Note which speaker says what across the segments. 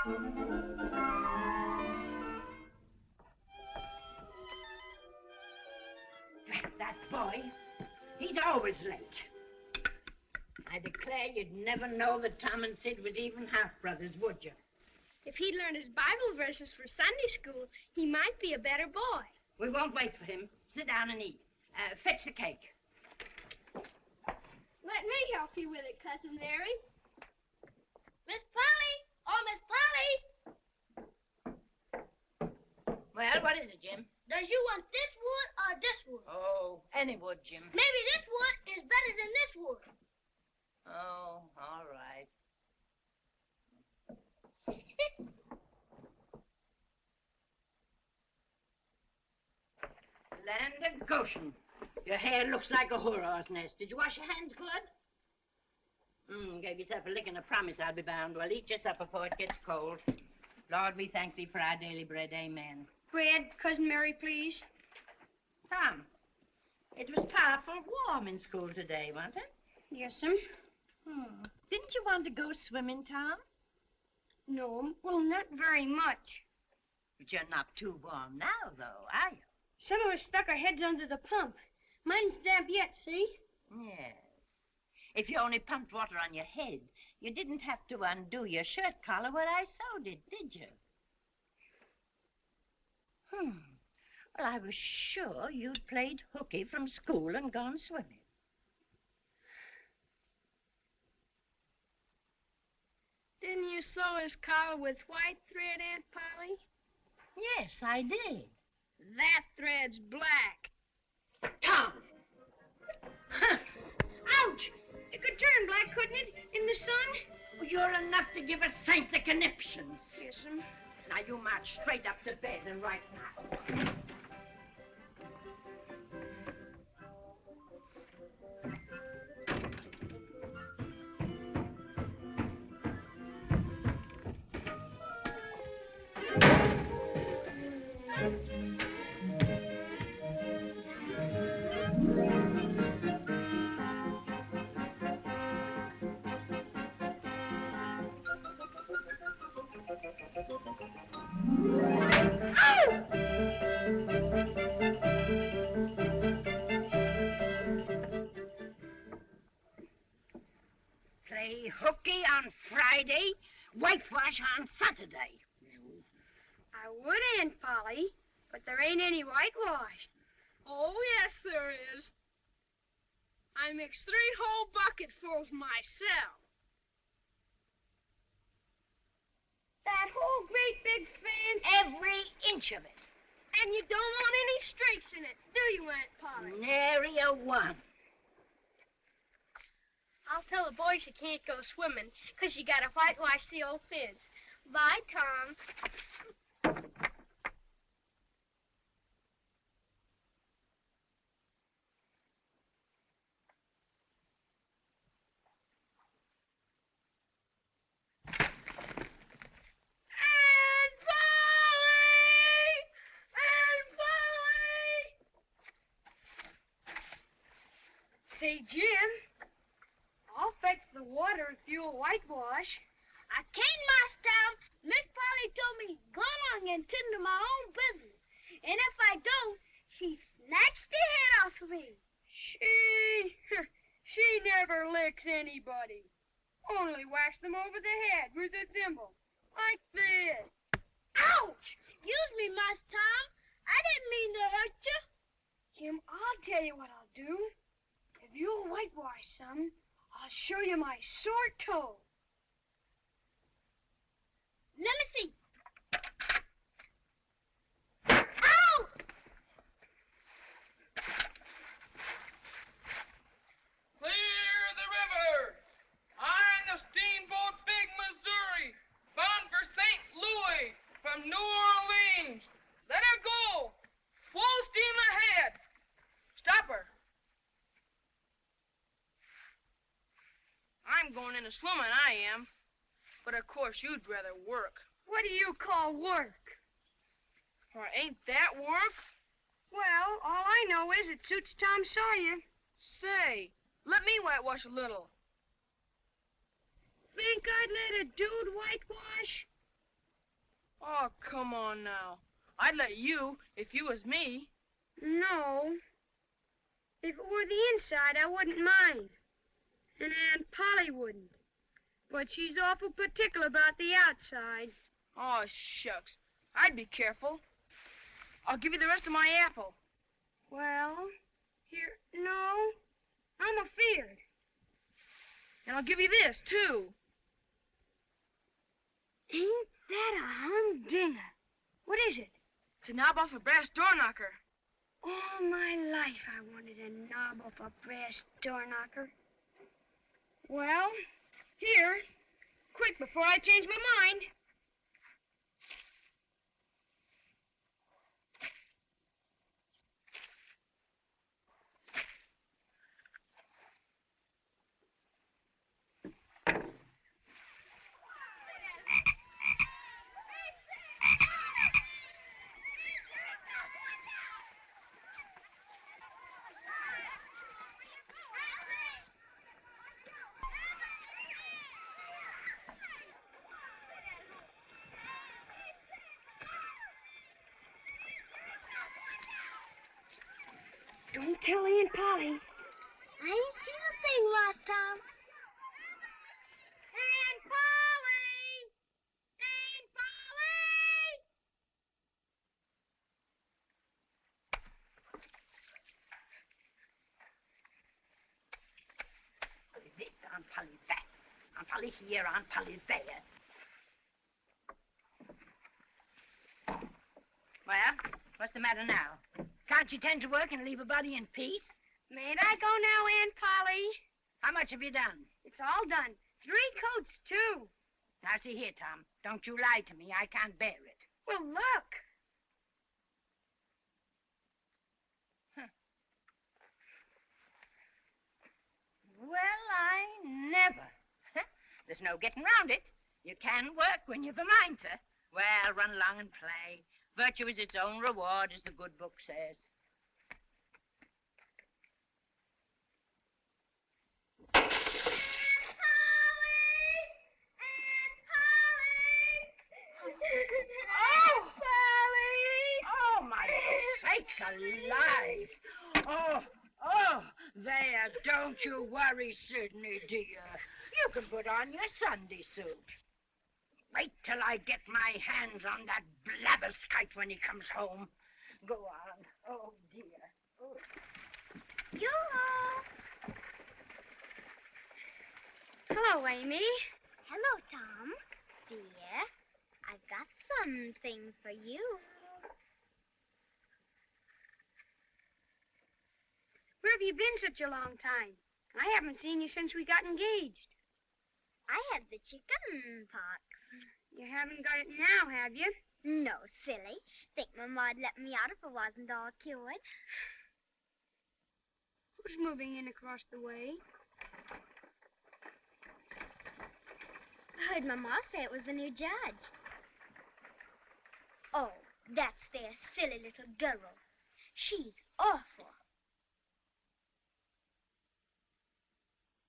Speaker 1: Drat that boy. He's always late. I declare you'd never know that Tom and Sid was even half-brothers, would you?
Speaker 2: If he'd learned his Bible verses for Sunday school, he might be a better boy.
Speaker 1: We won't wait for him. Sit down and eat. Fetch the cake.
Speaker 2: Let me help you with it, Cousin Mary.
Speaker 3: Miss Polly! Oh, Miss Polly!
Speaker 1: Well, what is it, Jim?
Speaker 3: Does you want this wood or this wood?
Speaker 1: Oh, any wood, Jim.
Speaker 3: Maybe this wood is better than this wood.
Speaker 1: Oh, all right. Land of Goshen. Your hair looks like a whorehouse nest. Did you wash your hands, Claude? Gave yourself a lick and a promise, I'll be bound. Well, eat your supper before it gets cold. Lord, we thank thee for our daily bread. Amen.
Speaker 2: Bread, Cousin Mary, please.
Speaker 1: Tom, it was powerful warm in school today, wasn't it?
Speaker 2: Yes'm.
Speaker 1: Didn't you want to go swimming, Tom?
Speaker 2: No, well, not very much.
Speaker 1: But you're not too warm now, though, are you?
Speaker 2: Some of us stuck our heads under the pump. Mine's damp yet, see?
Speaker 1: Yes. If you only pumped water on your head, you didn't have to undo your shirt collar where I sewed it, did you? Well, I was sure you'd played hooky from school and gone swimming.
Speaker 2: Didn't you sew his collar with white thread, Aunt Polly?
Speaker 1: Yes, I did.
Speaker 2: That thread's black.
Speaker 1: Tom!
Speaker 2: Ouch! It could turn black, couldn't it, in the sun?
Speaker 1: Well, you're enough to give a saint the conniptions.
Speaker 2: Yes'm.
Speaker 1: Now, you march straight up to bed and right now. Play hooky on Friday, whitewash on Saturday.
Speaker 2: I would, Aunt Polly, but there ain't any whitewash. Oh, yes, there is. I mixed 3 whole bucketfuls myself. That whole great big fence.
Speaker 1: Every inch of it.
Speaker 2: And you don't want any streaks in it, do you, Aunt Polly?
Speaker 1: Nary a one.
Speaker 2: I'll tell the boys you can't go swimming, 'cause you gotta whitewash the old fence. Bye, Tom. Say, Jim, I'll fetch the water if you'll whitewash.
Speaker 3: I can't, Master Tom. Miss Polly told me go along and tend to my own business. And if I don't, she snatched the head off of me.
Speaker 2: She never licks anybody. Only whacks them over the head with a thimble, like this.
Speaker 3: Ouch! Excuse me, Master Tom. I didn't mean to hurt you.
Speaker 2: Jim, I'll tell you what I'll do. If you'll whitewash some, I'll show you my sore toe.
Speaker 3: Let me see. Ow!
Speaker 4: Clear the river! I'm the steamboat Big Missouri, bound for St. Louis from New Orleans. Let her go! Full steam ahead! Stop her! I'm going into swimming, I am. But of course you'd rather work.
Speaker 2: What do you call work?
Speaker 4: Or ain't that work?
Speaker 2: Well, all I know is it suits Tom Sawyer.
Speaker 4: Say, let me whitewash a little.
Speaker 2: Think I'd let a dude whitewash?
Speaker 4: Oh, come on now. I'd let you if you was me.
Speaker 2: No. If it were the inside, I wouldn't mind. And Aunt Polly wouldn't. But she's awful particular about the outside.
Speaker 4: Oh, shucks. I'd be careful. I'll give you the rest of my apple.
Speaker 2: Well, here, no. I'm afeard.
Speaker 4: And I'll give you this, too.
Speaker 2: Ain't that a humdinger? What is it?
Speaker 4: It's a knob off a brass door knocker.
Speaker 2: All my life I wanted a knob off a brass door knocker. Well, here. Quick, before I change my mind. Don't tell Aunt Polly.
Speaker 3: I ain't seen a thing last time. Aunt Polly! Aunt Polly!
Speaker 1: This, Aunt Polly that. Aunt Polly here, Aunt Polly there. Well, what's the matter now? Can't you tend to work and leave a body in peace?
Speaker 2: Mayn't I go now, Aunt Polly?
Speaker 1: How much have you done?
Speaker 2: It's all done. 3 coats, too.
Speaker 1: Now, see here, Tom. Don't you lie to me. I can't bear it.
Speaker 2: Well, look.
Speaker 1: Well, I never. There's no getting round it. You can work when you've a mind to. Well, run along and play. Virtue is its own reward, as the good book says. Oh, my sakes alive. Oh, there, don't you worry, Sidney, dear. You can put on your Sunday suit. Wait till I get my hands on that blabberskite when he comes home. Go on. Oh, dear. Oh.
Speaker 3: Yoo-hoo!
Speaker 2: Hello, Amy.
Speaker 3: Hello, Tom. Dear, I've got something for you.
Speaker 2: Where have you been such a long time? I haven't seen you since we got engaged.
Speaker 3: I had the chicken pox.
Speaker 2: You haven't got it now, have you?
Speaker 3: No, silly. Think my ma'd let me out if I wasn't all cured.
Speaker 2: Who's moving in across the way?
Speaker 3: I heard my ma say it was the new judge. Oh, that's their silly little girl. She's awful.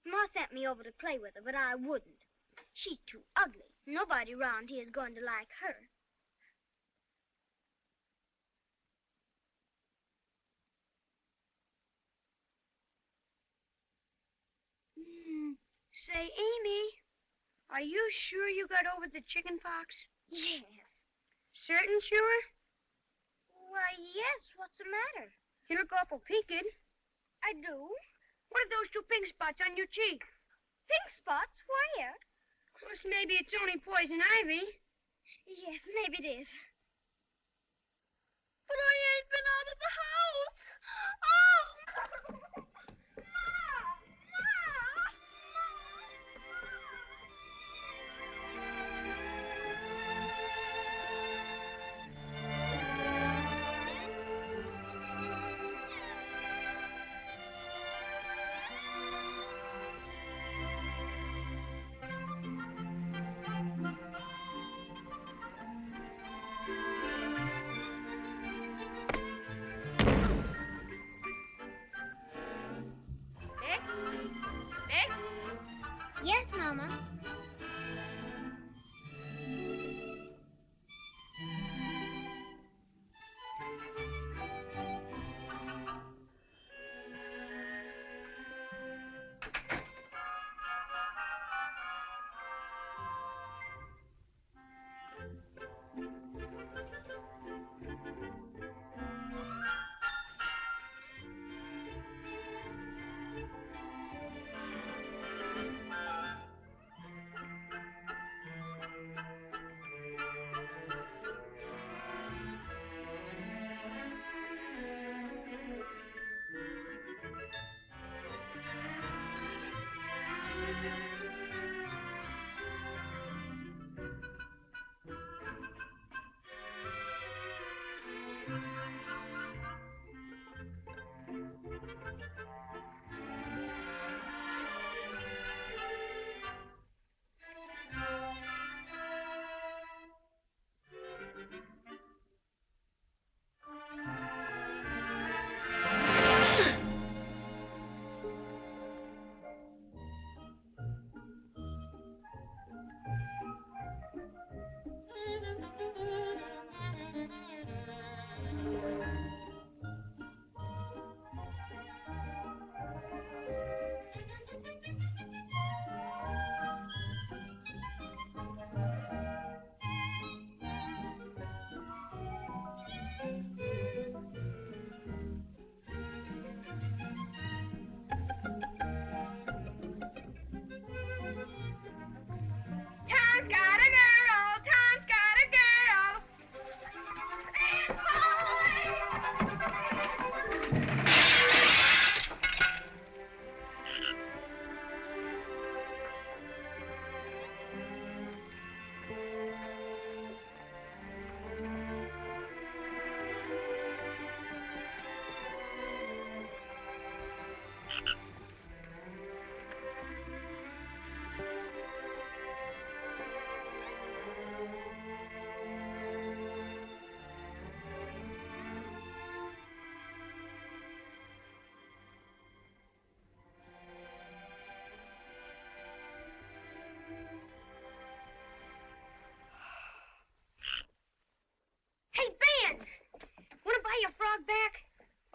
Speaker 3: Ma sent me over to play with her, but I wouldn't. She's too ugly. Nobody around here is going to like her.
Speaker 2: Say, Amy, are you sure you got over the chicken pox?
Speaker 3: Yes.
Speaker 2: Certain sure?
Speaker 3: Why, yes. What's the matter?
Speaker 2: You look awful peaked.
Speaker 3: I do.
Speaker 2: What are those 2 pink spots on your cheek?
Speaker 3: Pink spots? Where?
Speaker 2: Course, maybe it's only poison ivy.
Speaker 3: Yes, maybe it is. But I ain't been out of the house. Oh!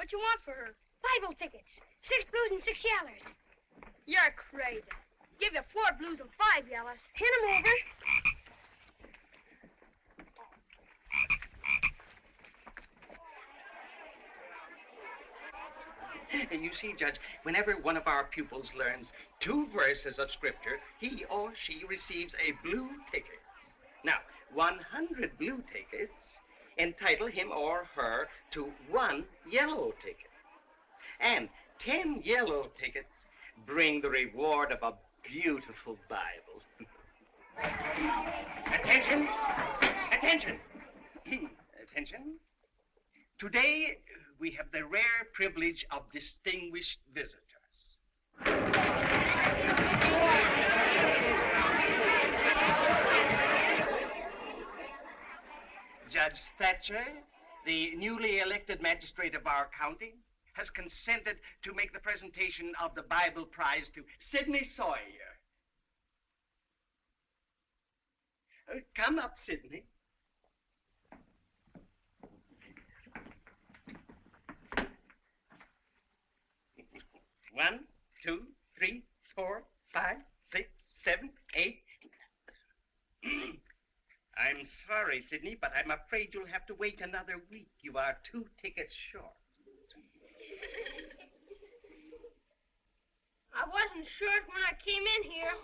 Speaker 2: What you want for her?
Speaker 3: Bible tickets. 6 blues and 6 yellers.
Speaker 2: You're crazy. Give you 4 blues and 5 yellows.
Speaker 3: Hand 'em over.
Speaker 5: You see, Judge, whenever one of our pupils learns 2 verses of Scripture, he or she receives a blue ticket. Now, 100 blue tickets entitle him or her to 1 yellow ticket. And 10 yellow tickets bring the reward of a beautiful Bible. Attention! Attention! Attention. Today, we have the rare privilege of distinguished visitors. Judge Thatcher, the newly elected magistrate of our county, has consented to make the presentation of the Bible prize to Sidney Sawyer. Come up, Sidney. One, 2, 3, 4, 5, 6, 7, 8. I'm sorry, Sidney, but I'm afraid you'll have to wait another week. You are 2 tickets short.
Speaker 2: I wasn't short when I came in here.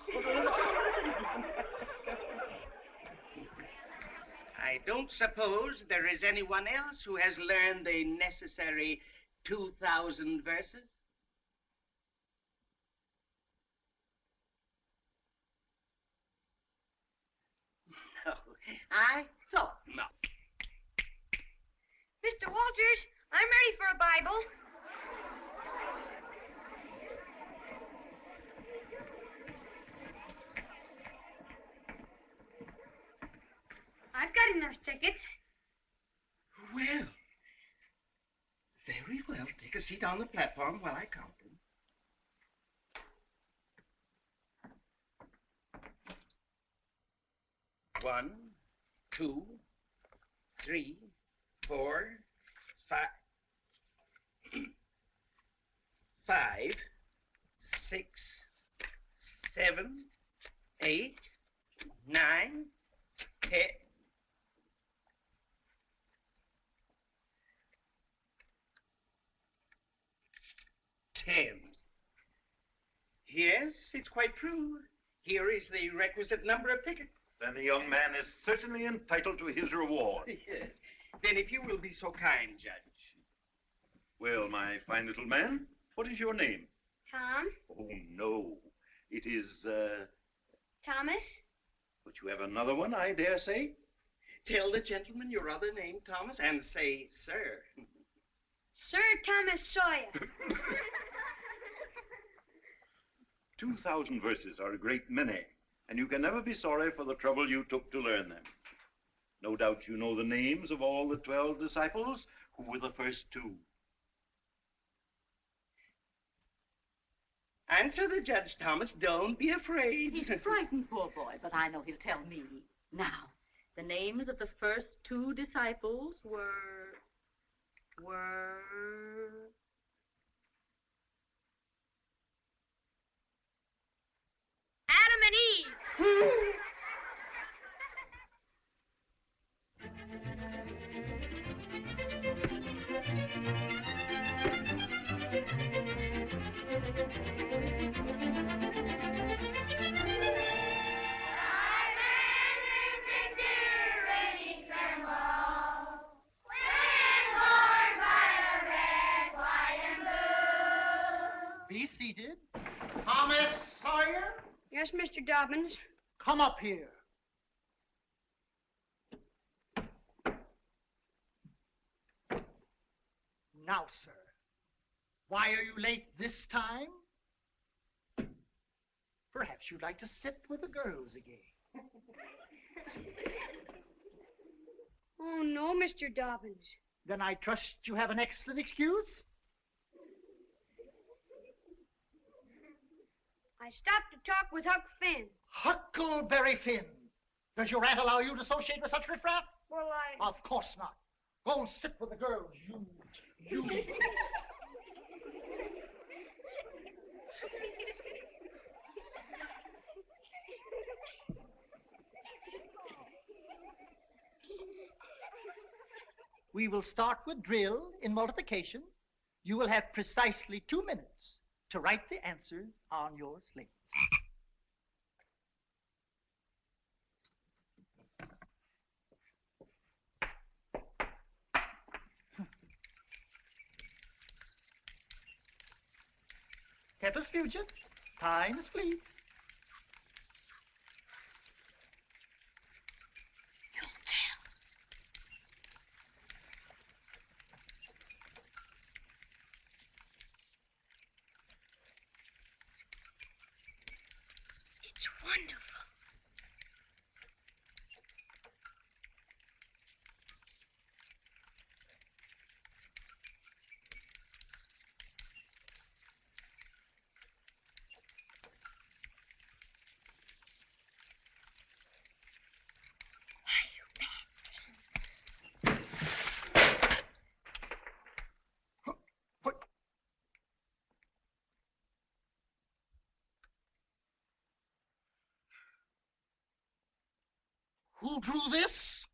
Speaker 5: I don't suppose there is anyone else who has learned the necessary 2,000 verses? No, I thought not.
Speaker 3: Mr. Walters, I'm ready for a Bible. I've got enough tickets.
Speaker 5: Well, very well. Take a seat on the platform while I count them. One, 2, 3, 4, 5, 6, 7, 8, 9, 10. 10. Yes, it's quite true. Here is the requisite number of tickets.
Speaker 6: Then the young man is certainly entitled to his reward.
Speaker 5: Yes. Then if you will be so kind, Judge.
Speaker 6: Well, my fine little man, what is your name?
Speaker 3: Tom.
Speaker 6: Oh, no. It is,
Speaker 3: Thomas.
Speaker 6: But you have another one, I dare say?
Speaker 5: Tell the gentleman your other name, Thomas, and say, sir.
Speaker 3: Sir Thomas Sawyer.
Speaker 6: 2,000 verses are a great many, and you can never be sorry for the trouble you took to learn them. No doubt you know the names of all the 12 disciples. Who were the first 2?
Speaker 5: Answer the judge, Thomas. Don't be afraid.
Speaker 7: He's frightened, poor boy, but I know he'll tell me. Now, the names of the first 2 disciples were...
Speaker 2: Adam and Eve.
Speaker 8: Be seated. Thomas Sawyer,
Speaker 2: Yes, Mr. Dobbins.
Speaker 8: come up here. Now, sir, why are you late this time? Perhaps you'd like to sit with the girls again.
Speaker 2: Oh, no, Mr. Dobbins.
Speaker 8: Then I trust you have an excellent excuse?
Speaker 2: I stopped to talk with Huck Finn.
Speaker 8: Huckleberry Finn. Does your aunt allow you to associate with such riffraff?
Speaker 2: Well,
Speaker 8: Of course not. Go and sit with the girls, you... You. We will start with drill in multiplication. You will have precisely 2 minutes to write the answers on your slates. Tempus fugit, time is fleet.
Speaker 3: It's wonderful.
Speaker 8: Who drew this?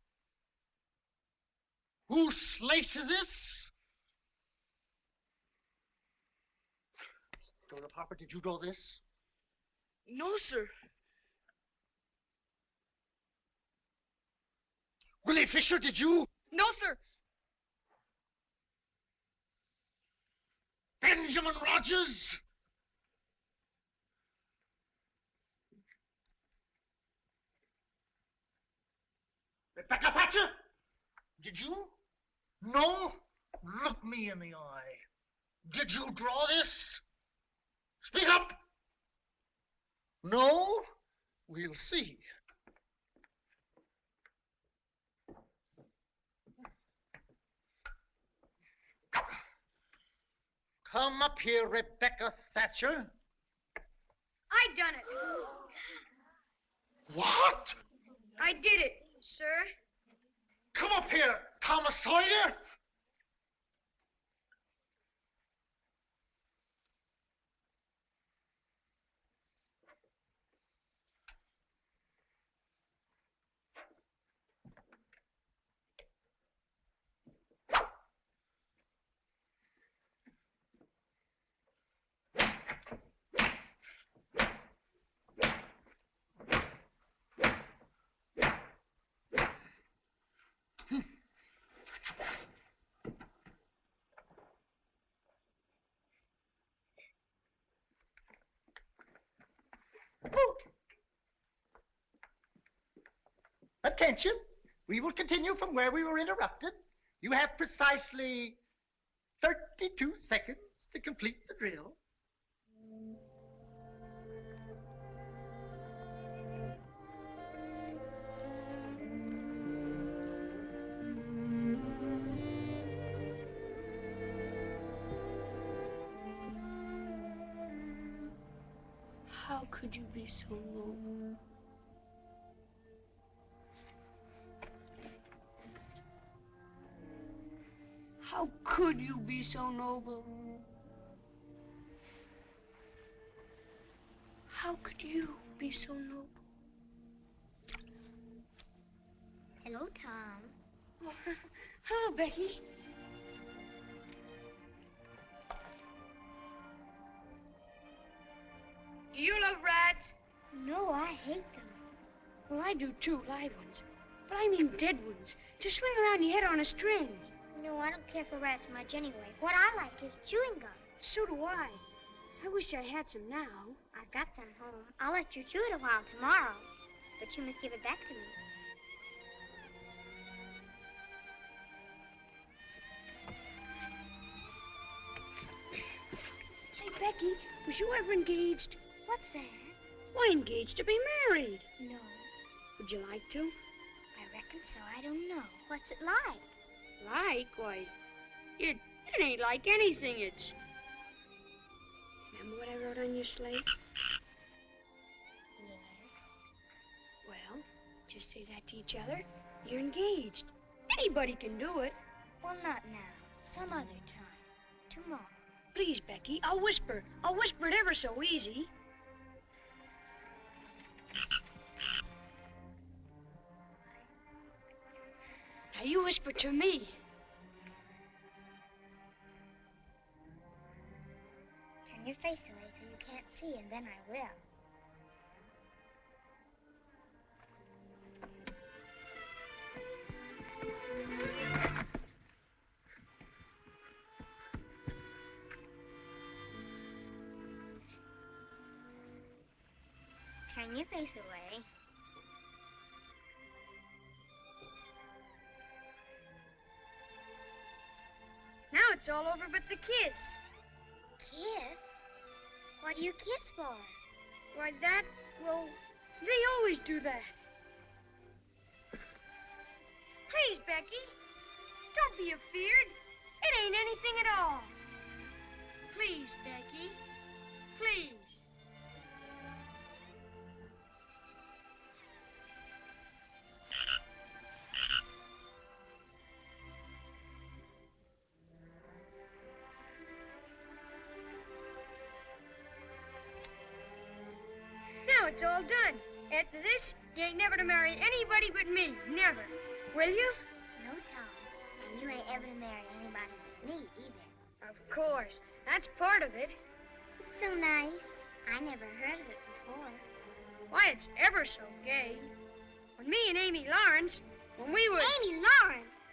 Speaker 8: Whose slate is this? Dora Harper, did you draw this?
Speaker 4: No, sir.
Speaker 8: Willie Fisher, did you?
Speaker 4: No, sir.
Speaker 8: Benjamin Rogers? Rebecca Thatcher? Did you? No? Look me in the eye. Did you draw this? Speak up! No? We'll see. Come up here, Rebecca Thatcher.
Speaker 2: I done it.
Speaker 8: What?
Speaker 2: I did it, sir.
Speaker 8: Come up here, Thomas Sawyer. Attention. We will continue from where we were interrupted. You have precisely 32 seconds to complete the drill.
Speaker 2: How could you be so noble? How could you be so noble? How could you be so noble?
Speaker 3: Hello, Tom.
Speaker 2: Oh, hello, Becky. Do you love rats?
Speaker 3: No, I hate them.
Speaker 2: Well, I do too, live ones. But I mean dead ones. To swing around your head on a string.
Speaker 3: No, I don't care for rats much anyway. What I like is chewing gum.
Speaker 2: So do I. I wish I had some now.
Speaker 3: I've got some home. I'll let you chew it a while tomorrow. But you must give it back to me.
Speaker 2: Say, Becky, was you ever engaged?
Speaker 3: What's that?
Speaker 2: Why, engaged to be married.
Speaker 3: No,
Speaker 2: Would you like to?
Speaker 3: I reckon so. I don't know. What's it like?
Speaker 2: Like? Why, it ain't like anything. It's... Remember what I wrote on your slate?
Speaker 3: Yes.
Speaker 2: Well, just say that to each other. You're engaged. Anybody can do it.
Speaker 3: Well, not now. Some other time. Tomorrow.
Speaker 2: Please, Becky, I'll whisper. I'll whisper it ever so easy. Now you whisper to me.
Speaker 3: Turn your face away so you can't see, and then I will. Turn your face away.
Speaker 2: Now it's all over but the kiss.
Speaker 3: Kiss? What do you kiss for?
Speaker 2: Why, that, well, they always do that. Please, Becky, don't be afeard. It ain't anything at all. Please, Becky, please. Now it's all done. After this, you ain't never to marry anybody but me. Never. Will you?
Speaker 3: No, Tom. And you ain't ever to marry anybody but me either.
Speaker 2: Of course. That's part of it.
Speaker 3: It's so nice. I never heard of it before.
Speaker 2: Why, it's ever so gay. When me and Amy Lawrence, when we was...
Speaker 3: Amy Lawrence?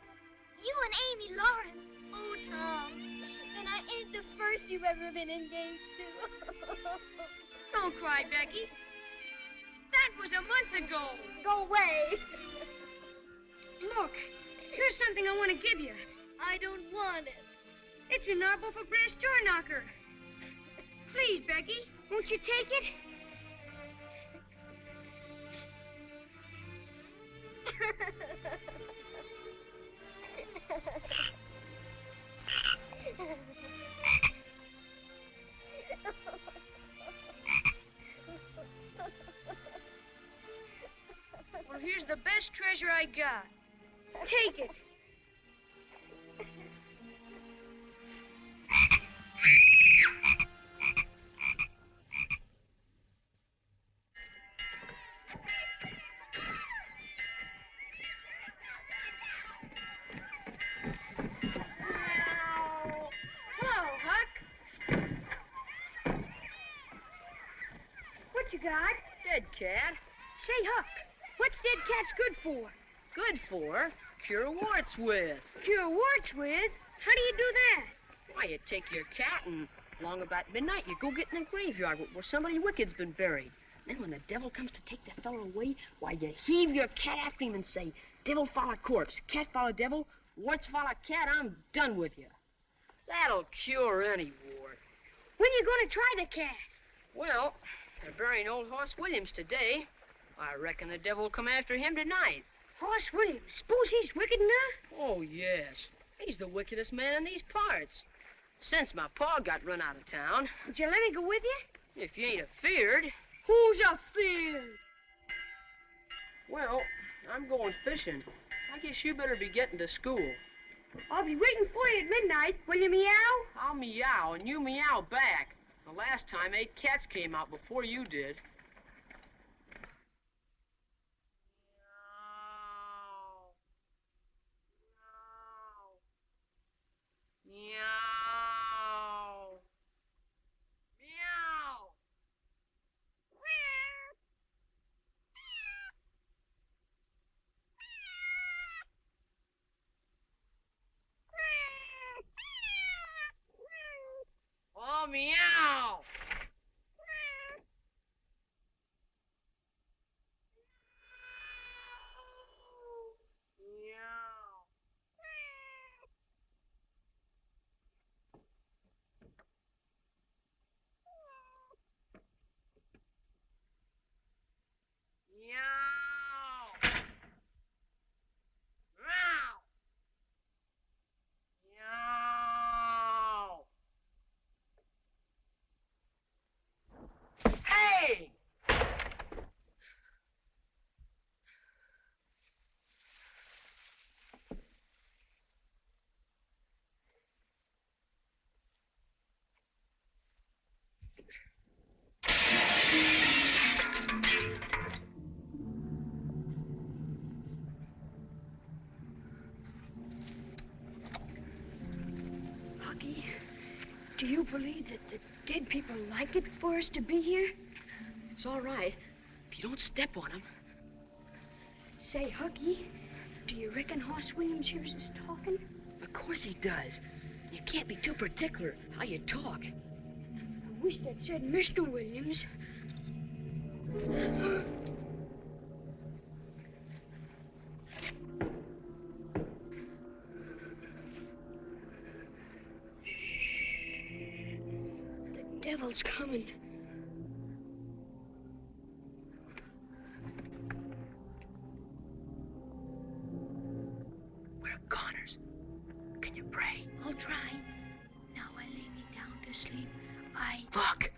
Speaker 3: You and Amy Lawrence? Oh, Tom. And I ain't the first you've ever been engaged to.
Speaker 2: Don't cry, Becky. That was a month ago.
Speaker 3: Go away.
Speaker 2: Look, here's something I want to give you.
Speaker 3: I don't want it.
Speaker 2: It's a marble for brass door knocker. Please, Becky, won't you take it? Well, here's the best treasure I got. Take it. Hello, Huck. What you got?
Speaker 9: Dead cat.
Speaker 2: Say, Huck, what's dead cats good for?
Speaker 9: Good for? Cure warts with.
Speaker 2: Cure warts with? How do you do that?
Speaker 9: Why, you take your cat and along about midnight, you go get in the graveyard where somebody wicked's been buried. Then when the devil comes to take the fellow away, why, you heave your cat after him and say, devil follow corpse, cat follow devil, warts follow cat, I'm done with you. That'll cure any wart.
Speaker 2: When you going to try the cat?
Speaker 9: Well, they're burying old Hoss Williams today. I reckon the devil will come after him tonight.
Speaker 2: Hoss Williams, suppose he's wicked enough?
Speaker 9: Oh, yes. He's the wickedest man in these parts. Since my pa got run out of town.
Speaker 2: Would you let me go with you?
Speaker 9: If you ain't afeard.
Speaker 2: Who's afeard?
Speaker 9: Well, I'm going fishing. I guess you better be getting to school.
Speaker 2: I'll be waiting for you at midnight. Will you meow?
Speaker 9: I'll meow, and you meow back. The last time 8 cats came out before you did. Meow. Meow. Oh, meow. Meow. Meow. Meow.
Speaker 2: Do you believe that the dead people like it for us to be here?
Speaker 9: It's all right if you don't step on them.
Speaker 2: Say, Huggy, do you reckon Hoss Williams hears us talking?
Speaker 9: Of course he does. You can't be too particular how you talk.
Speaker 2: I wish that said Mr. Williams. The devil's coming.
Speaker 9: We're goners. Can you pray?
Speaker 3: I'll try. Now I lay me down to sleep.
Speaker 9: Look!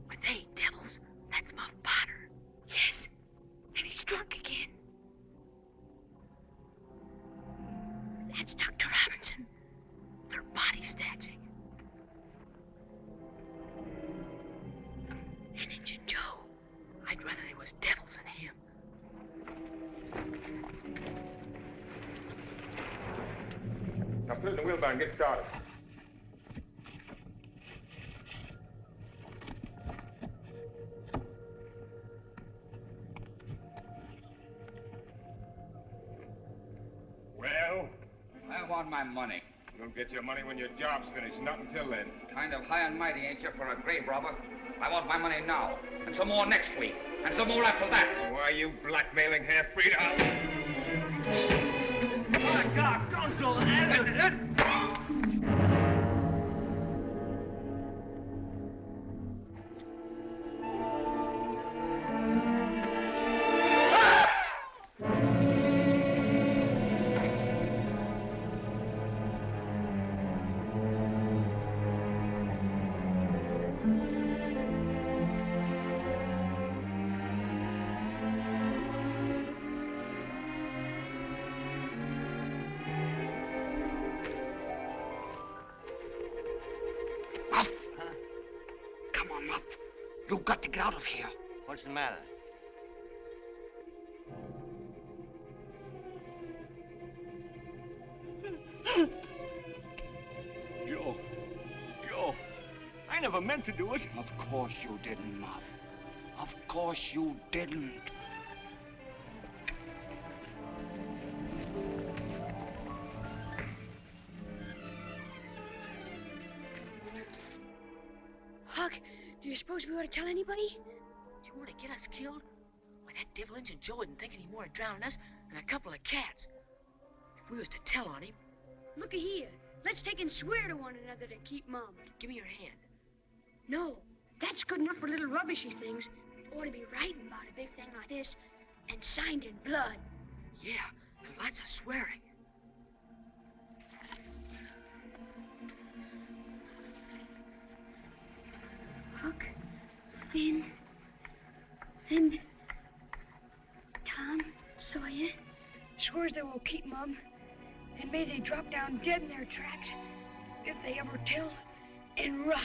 Speaker 9: Are they devils? That's Muff Potter.
Speaker 2: Yes, and he's drunk again. That's Dr. Robinson.
Speaker 9: They're body snatching.
Speaker 2: And Injun Joe.
Speaker 9: I'd rather they was devils than him.
Speaker 10: Now put it in the wheelbarrow and get started. Well?
Speaker 11: I want my money.
Speaker 10: You'll get your money when your job's finished, not until then.
Speaker 11: Kind of high and mighty, ain't you, for a grave robber? I want my money now, and some more next week, and some more after that.
Speaker 10: Why, you blackmailing half-breed?
Speaker 8: My God, don't throw the hand.
Speaker 11: You've got to get out of here.
Speaker 5: What's the matter?
Speaker 10: Joe. I never meant to do it.
Speaker 11: Of course you didn't, Muff. Of course you didn't.
Speaker 2: Huck, do you suppose we ought to tell anybody?
Speaker 9: Do you want to get us killed? Why, that devil Injun Joe wouldn't think any more of drowning us than a couple of cats. If we was to tell on him...
Speaker 2: Looky here. Let's take and swear to one another to keep mum.
Speaker 9: Give me your hand.
Speaker 2: No, that's good enough for little rubbishy things. We ought to be writing about a big thing like this and signed in blood.
Speaker 9: Yeah, and lots of swearing.
Speaker 2: Huck, Finn, and Tom, Sawyer swears they will keep Mum, and may they drop down dead in their tracks if they ever tell and rot.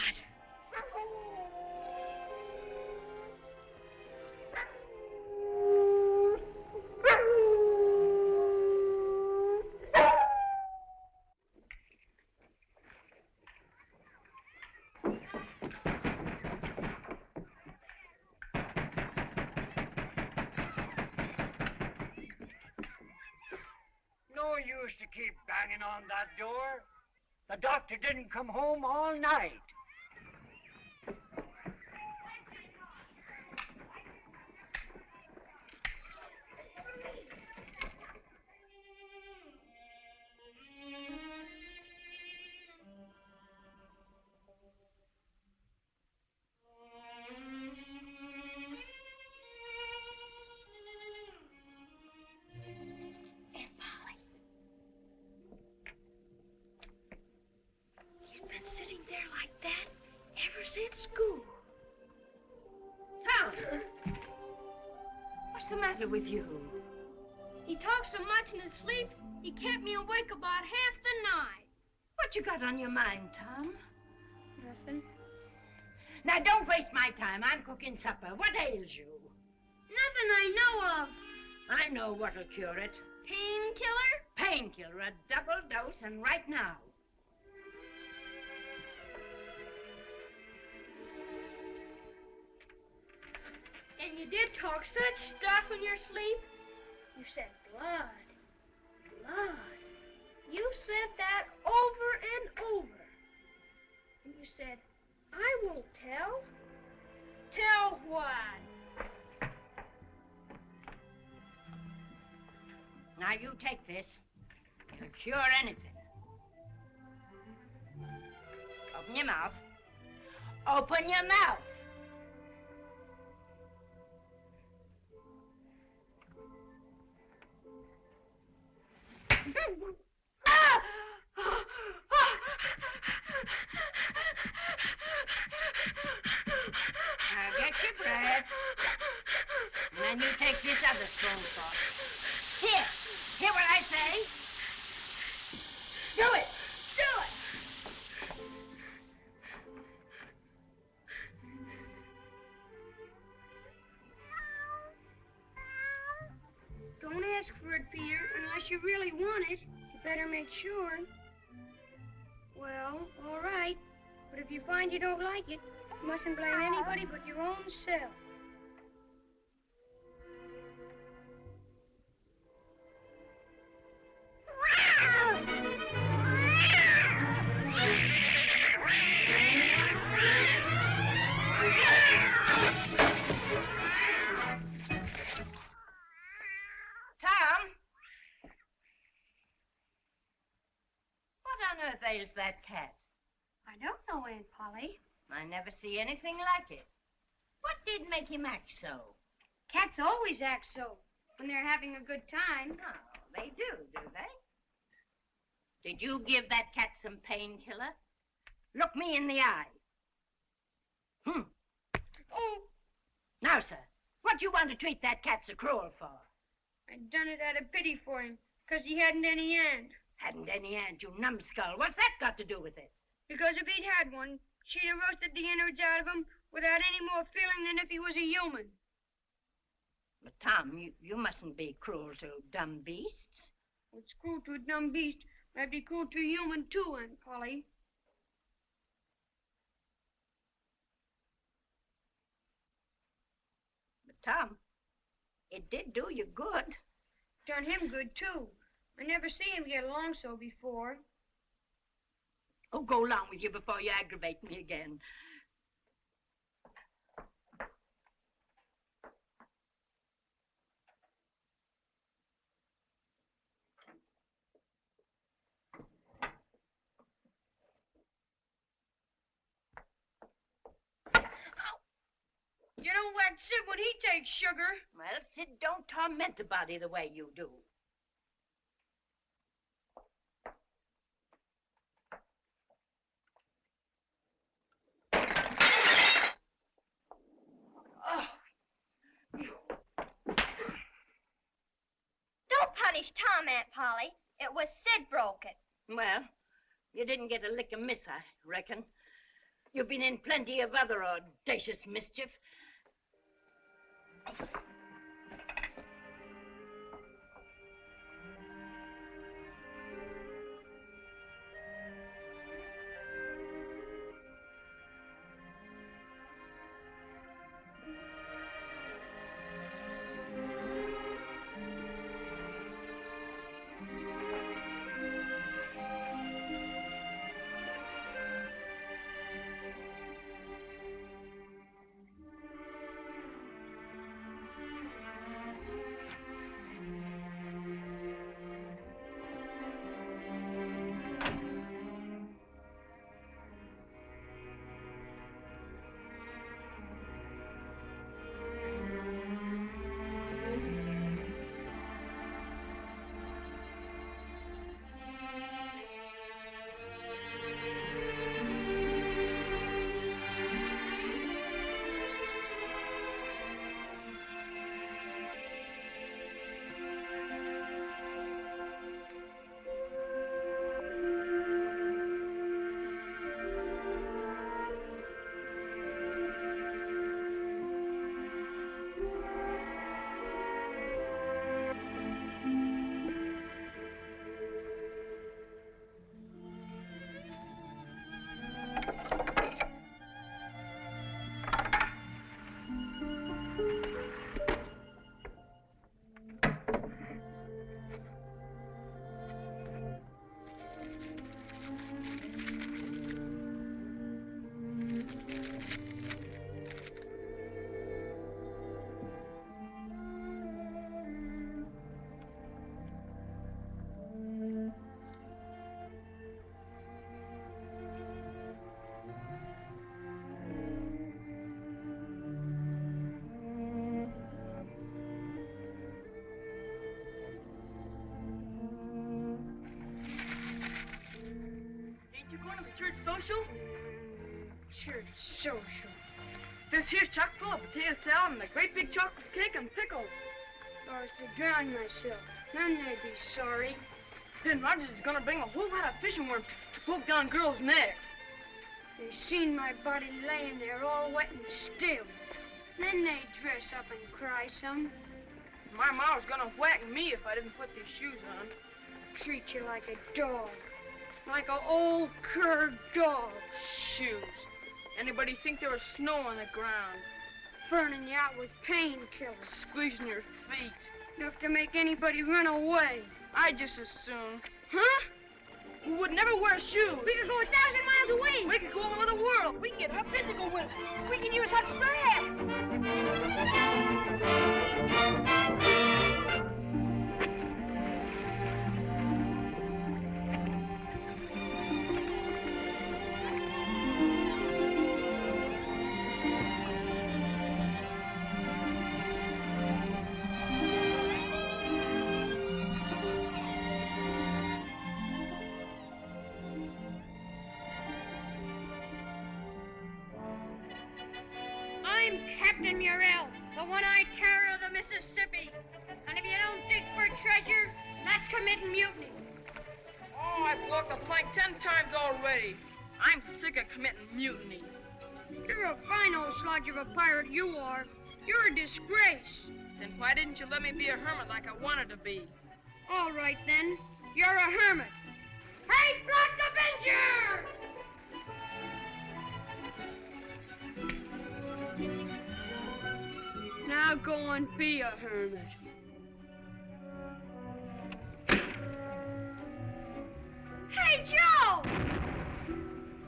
Speaker 8: No use to keep banging on that door. The doctor didn't come home all night.
Speaker 2: Sitting there like that ever since school.
Speaker 1: Tom! What's the matter with you?
Speaker 3: He talks so much in his sleep, he kept me awake about half the night.
Speaker 1: What you got on your mind, Tom?
Speaker 2: Nothing.
Speaker 1: Now, don't waste my time. I'm cooking supper. What ails you?
Speaker 3: Nothing I know of.
Speaker 1: I know what'll cure it.
Speaker 3: Painkiller?
Speaker 1: Painkiller, a double dose, and right now.
Speaker 2: And you did talk such stuff in your sleep. You said blood, blood. You said that over and over. And you said, I won't tell. Tell what?
Speaker 1: Now you take this. You'll cure anything. Open your mouth. Open your mouth. Now get your breath. And then you take this other spoonful. Here. Hear what I say? Do it. Do it.
Speaker 2: Don't ask for it, Peter, unless you really want it. You better make sure. Well, all right. But if you find you don't like it, you mustn't blame anybody but your own self.
Speaker 1: Tom? What on earth ails that cat?
Speaker 2: I don't know, Aunt Polly.
Speaker 1: I never see anything like it. What did make him act so?
Speaker 2: Cats always act so when they're having a good time.
Speaker 1: Oh, they do they? Did you give that cat some painkiller? Look me in the eye.
Speaker 2: Oh,
Speaker 1: Now, sir, what do you want to treat that cat so cruel for?
Speaker 2: I done it out of pity for him, 'cause he hadn't any hand.
Speaker 1: Hadn't any hand, you numbskull. What's that got to do with it?
Speaker 2: Because if he'd had one, she'd have roasted the innards out of him without any more feeling than if he was a human.
Speaker 1: But, Tom, you mustn't be cruel to dumb beasts.
Speaker 2: What's cruel to a dumb beast might be cruel to a human, too, Aunt Polly.
Speaker 1: But, Tom, it did do you good.
Speaker 2: Done him good, too. I never see him get along so before.
Speaker 1: Oh, go along with you before you aggravate me again.
Speaker 2: You don't whack Sid when he takes sugar.
Speaker 1: Well, Sid don't torment a body the way you do.
Speaker 3: Don't punish Tom, Aunt Polly. It was Sid broke it.
Speaker 1: Well, you didn't get a lick of miss, I reckon. You've been in plenty of other audacious mischief.
Speaker 4: social?
Speaker 2: Sure, it's social.
Speaker 4: This here's chock full of potato salad and a great big chocolate cake and pickles.
Speaker 2: If I was to drown myself, then they'd be sorry.
Speaker 4: Then Rogers is gonna bring a whole lot of fishing worms to poke down girls' necks.
Speaker 2: They seen my body laying there all wet and still. Then they dress up and cry some.
Speaker 4: My ma was gonna whack me if I didn't put these shoes on.
Speaker 2: Treat you like a dog. Like an old cur dog.
Speaker 4: Shoes. Anybody think there was snow on the ground?
Speaker 2: Burning you out with painkillers.
Speaker 4: Squeezing your feet.
Speaker 2: Enough to make anybody run away.
Speaker 4: I'd just as soon. Huh? We would never wear shoes.
Speaker 2: We could go 1,000 miles away.
Speaker 4: We could go all over the world. We can get physical with it.
Speaker 2: We can use Huck's raft. I'm Captain Murrell, the one-eyed terror of the Mississippi. And if you don't dig for treasure, that's committing mutiny.
Speaker 4: Oh, I've blocked the plank 10 times already. I'm sick of committing mutiny.
Speaker 2: You're a fine old slodge of a pirate, you are. You're a disgrace.
Speaker 4: Then why didn't you let me be a hermit like I wanted to be?
Speaker 2: All right, then. You're a hermit. Hey, Block Avenger! Now go and be a hermit. Hey, Joe!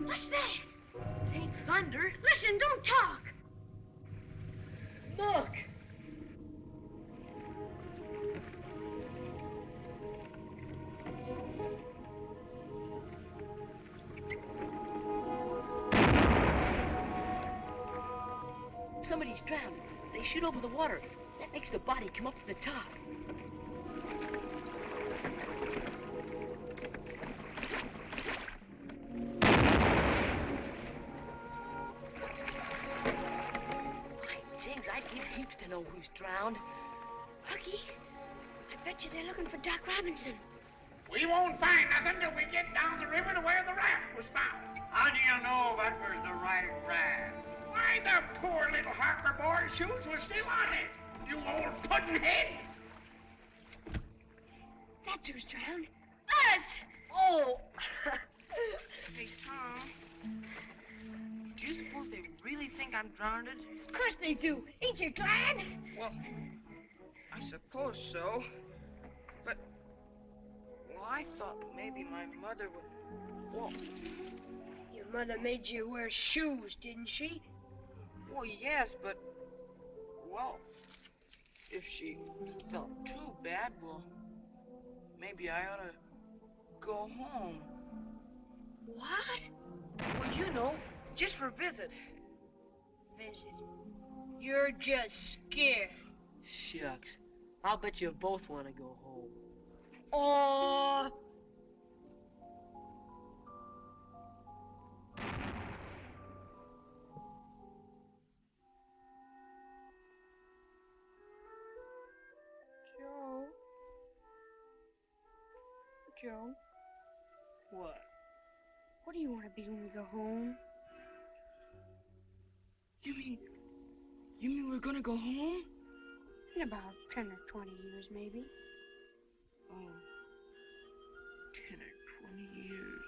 Speaker 2: What's that?
Speaker 4: It ain't thunder.
Speaker 2: Listen, don't talk.
Speaker 4: Look.
Speaker 9: Somebody's drowned. They shoot over the water. That makes the body come up to the top. My jigs, I'd give heaps to know who's drowned.
Speaker 2: Huggy, I bet you they're looking for Doc Robinson.
Speaker 8: We won't find nothing till we get down the river to where the raft was found.
Speaker 11: How do you know that was the right raft?
Speaker 8: Why, the poor little Harper boy's shoes were still on it. You old puddin'head.
Speaker 2: That's who's drowned. Us!
Speaker 9: Oh!
Speaker 4: Hey, Tom. Do you suppose they really think I'm drowned?
Speaker 2: Of course they do. Ain't you glad?
Speaker 4: Well, I suppose so. But, well, I thought maybe my mother would... Well,
Speaker 2: Your mother made you wear shoes, didn't she?
Speaker 4: well, yes, but... Well, if she felt too bad, well, maybe I ought to go home.
Speaker 2: What?
Speaker 4: Well, you know, just for a visit.
Speaker 2: Visit. You're just scared.
Speaker 9: Shucks. I'll bet you both want to go home.
Speaker 2: Oh. Joe.
Speaker 9: What?
Speaker 2: What do you want to be when we go home?
Speaker 4: You mean we're gonna go home?
Speaker 2: In about 10 or 20 years, maybe.
Speaker 4: Oh, 10 or 20 years.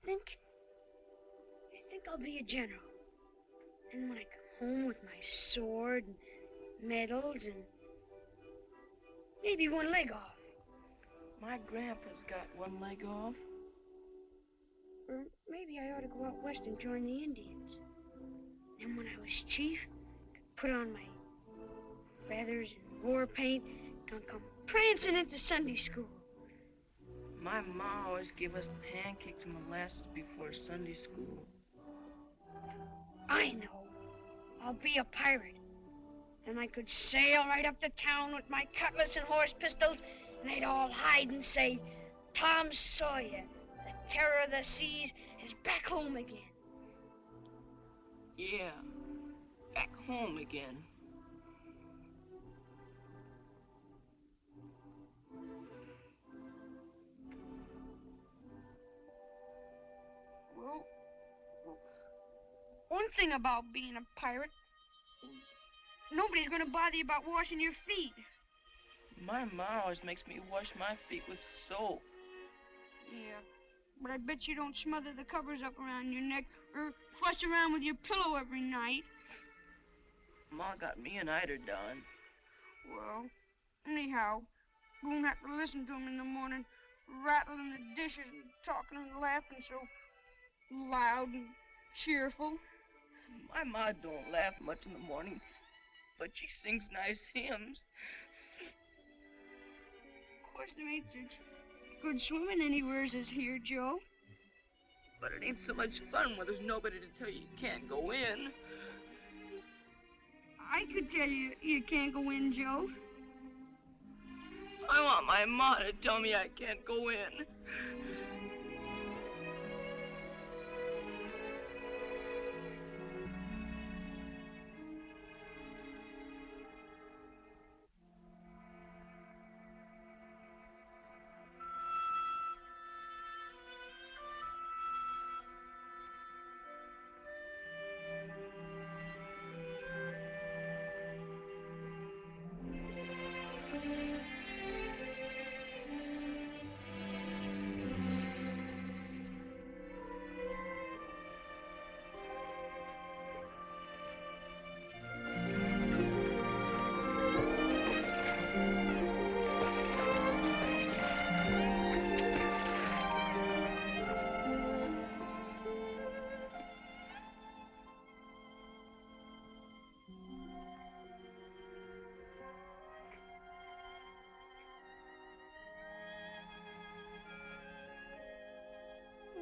Speaker 2: I think I'll be a general. And when I come home with my sword and medals and maybe one leg off.
Speaker 4: My grandpa's got one leg off.
Speaker 2: Or maybe I ought to go out west and join the Indians. Then when I was chief, I'd put on my feathers and war paint and come prancing into Sunday school.
Speaker 4: My ma always give us pancakes and molasses before Sunday school.
Speaker 2: I know. I'll be a pirate. Then I could sail right up to town with my cutlass and horse pistols
Speaker 3: and they'd all hide and say, Tom Sawyer, the terror of the seas, is back home again.
Speaker 4: Yeah, back home again.
Speaker 2: Well, one thing about being a pirate, nobody's gonna bother you about washing your feet.
Speaker 4: My ma always makes me wash my feet with soap.
Speaker 2: Yeah, but I bet you don't smother the covers up around your neck or fuss around with your pillow every night.
Speaker 4: Ma got me an eider done.
Speaker 2: Well, anyhow, you won't have to listen to him in the morning, rattling the dishes and talking and laughing so loud and cheerful.
Speaker 4: My ma don't laugh much in the morning, but she sings nice hymns.
Speaker 2: Of course, there ain't such good swimming anywheres as here, Joe.
Speaker 4: But it ain't so much fun when there's nobody to tell you you can't go in.
Speaker 2: I could tell you you can't go in, Joe.
Speaker 4: I want my ma to tell me I can't go in.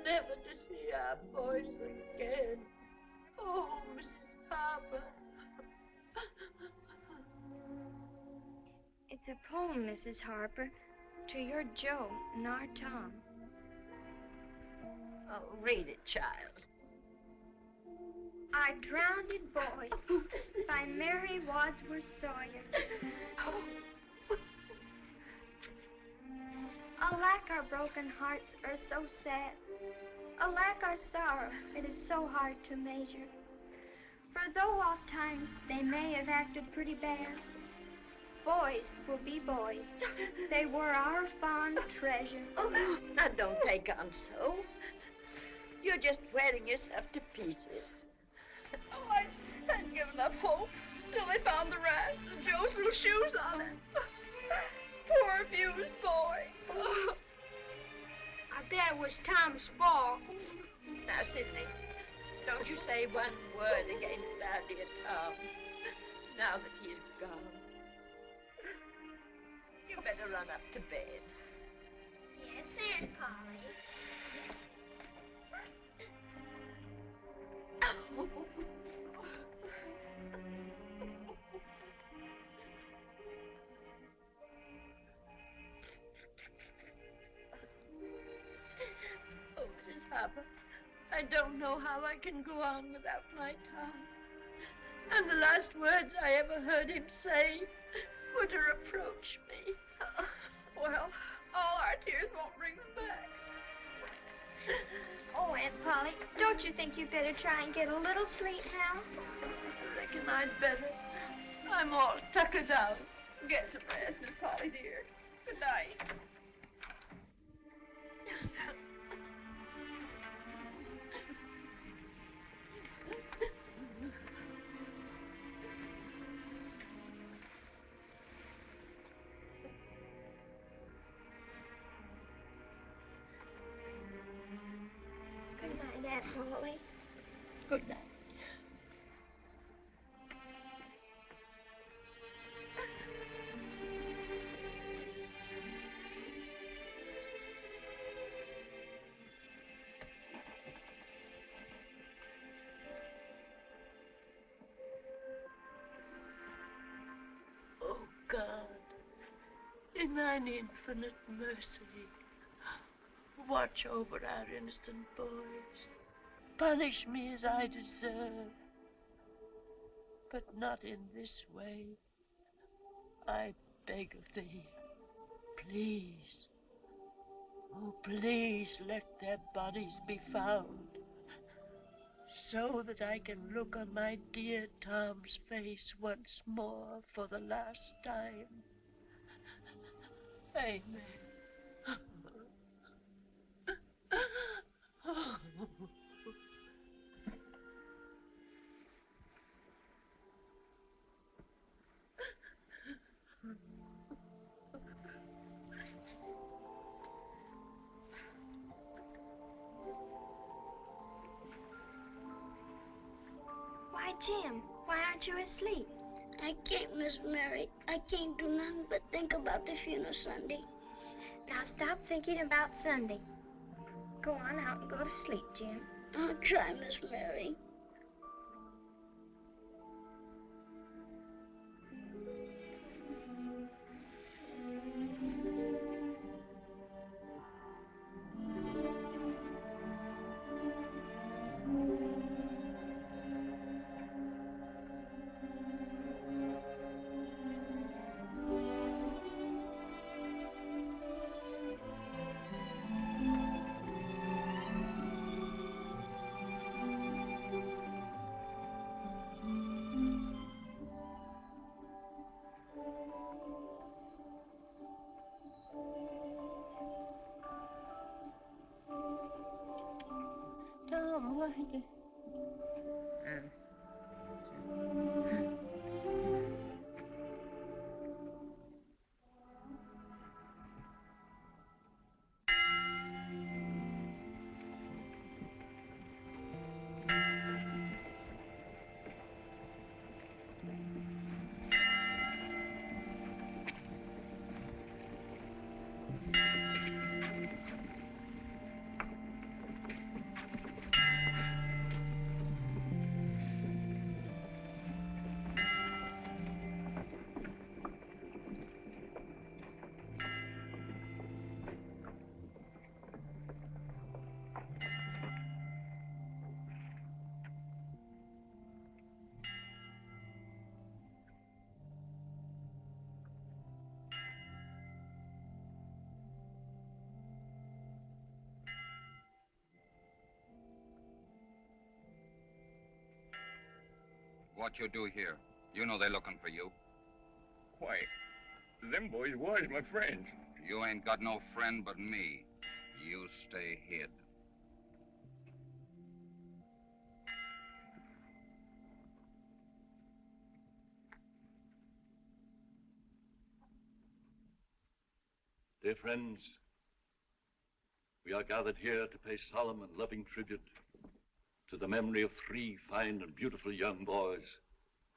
Speaker 1: Never to see our boys again. Oh, Mrs. Harper.
Speaker 3: It's a poem, Mrs. Harper, to your Joe and our Tom.
Speaker 1: Oh, read it, child.
Speaker 3: Our Drowned Boys by Mary Wadsworth Sawyer. Alack, our broken hearts are so sad. Alack, our sorrow, it is so hard to measure. For though oft times they may have acted pretty bad, boys will be boys. They were our fond treasure.
Speaker 1: Oh, now don't take on so. You're just wearing yourself to pieces.
Speaker 4: Oh, I'd given up hope till they found the raft with Joe's little shoes on it. Poor abused boy. Oh.
Speaker 2: I bet it was Tom's fault.
Speaker 1: Now, Sidney, don't you say one word against our dear Tom, now that he's gone. You better run up to bed.
Speaker 3: Yes, Aunt Polly.
Speaker 1: Oh, Mrs. Harper, I don't know how I can go on without my Tom. And the last words I ever heard him say were to reproach me.
Speaker 4: Well, all our tears won't bring them back.
Speaker 3: Oh, Aunt Polly, don't you think you'd better try and get a little sleep now?
Speaker 1: I reckon I'd better. I'm all tuckered out.
Speaker 4: Get some rest, Miss Polly, dear. Good night.
Speaker 3: Good night, Aunt Polly.
Speaker 1: Good night. Oh, God, in
Speaker 12: in thine infinite mercy, watch over our innocent boys. Punish me as I deserve, but not in this way. I beg of thee, please, oh, please let their bodies be found, so that I can look on my dear Tom's face once more for the last time. Amen.
Speaker 3: Why, Jim, why aren't you asleep?
Speaker 13: I can't, Miss Mary. I can't do nothing but think about the funeral Sunday.
Speaker 3: Now stop thinking about Sunday. Go on out and go to sleep, Jim.
Speaker 13: I'll try, Miss Mary.
Speaker 12: Tom, why did...
Speaker 11: What you do here? You know they're looking for you.
Speaker 10: Why, them boys was my friends.
Speaker 11: You ain't got no friend but me. You stay hid.
Speaker 14: Dear friends, we are gathered here to pay solemn and loving tribute to the memory of 3 fine and beautiful young boys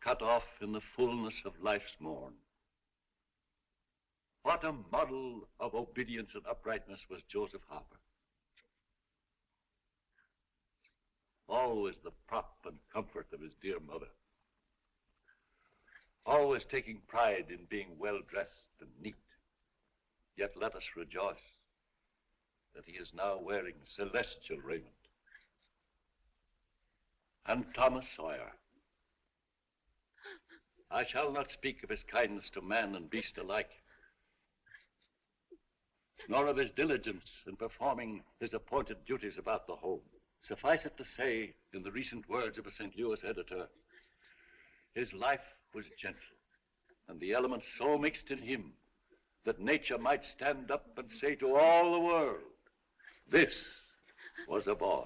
Speaker 14: cut off in the fullness of life's morn. What a model of obedience and uprightness was Joseph Harper. Always the prop and comfort of his dear mother. Always taking pride in being well-dressed and neat. Yet let us rejoice that he is now wearing celestial raiment. And Thomas Sawyer. I shall not speak of his kindness to man and beast alike, nor of his diligence in performing his appointed duties about the home. Suffice it to say, in the recent words of a St. Louis editor, his life was gentle, and the elements so mixed in him that nature might stand up and say to all the world, this was a boy.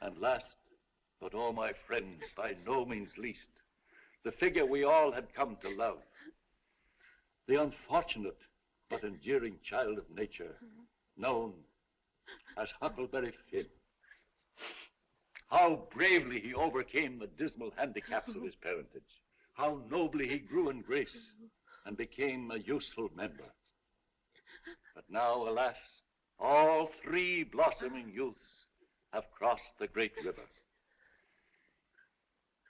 Speaker 14: And last, but oh, my friends, by no means least, the figure we all had come to love, the unfortunate but enduring child of nature, known as Huckleberry Finn. How bravely he overcame the dismal handicaps of his parentage. How nobly he grew in grace and became a useful member. But now, alas, all 3 blossoming youths have crossed the great river.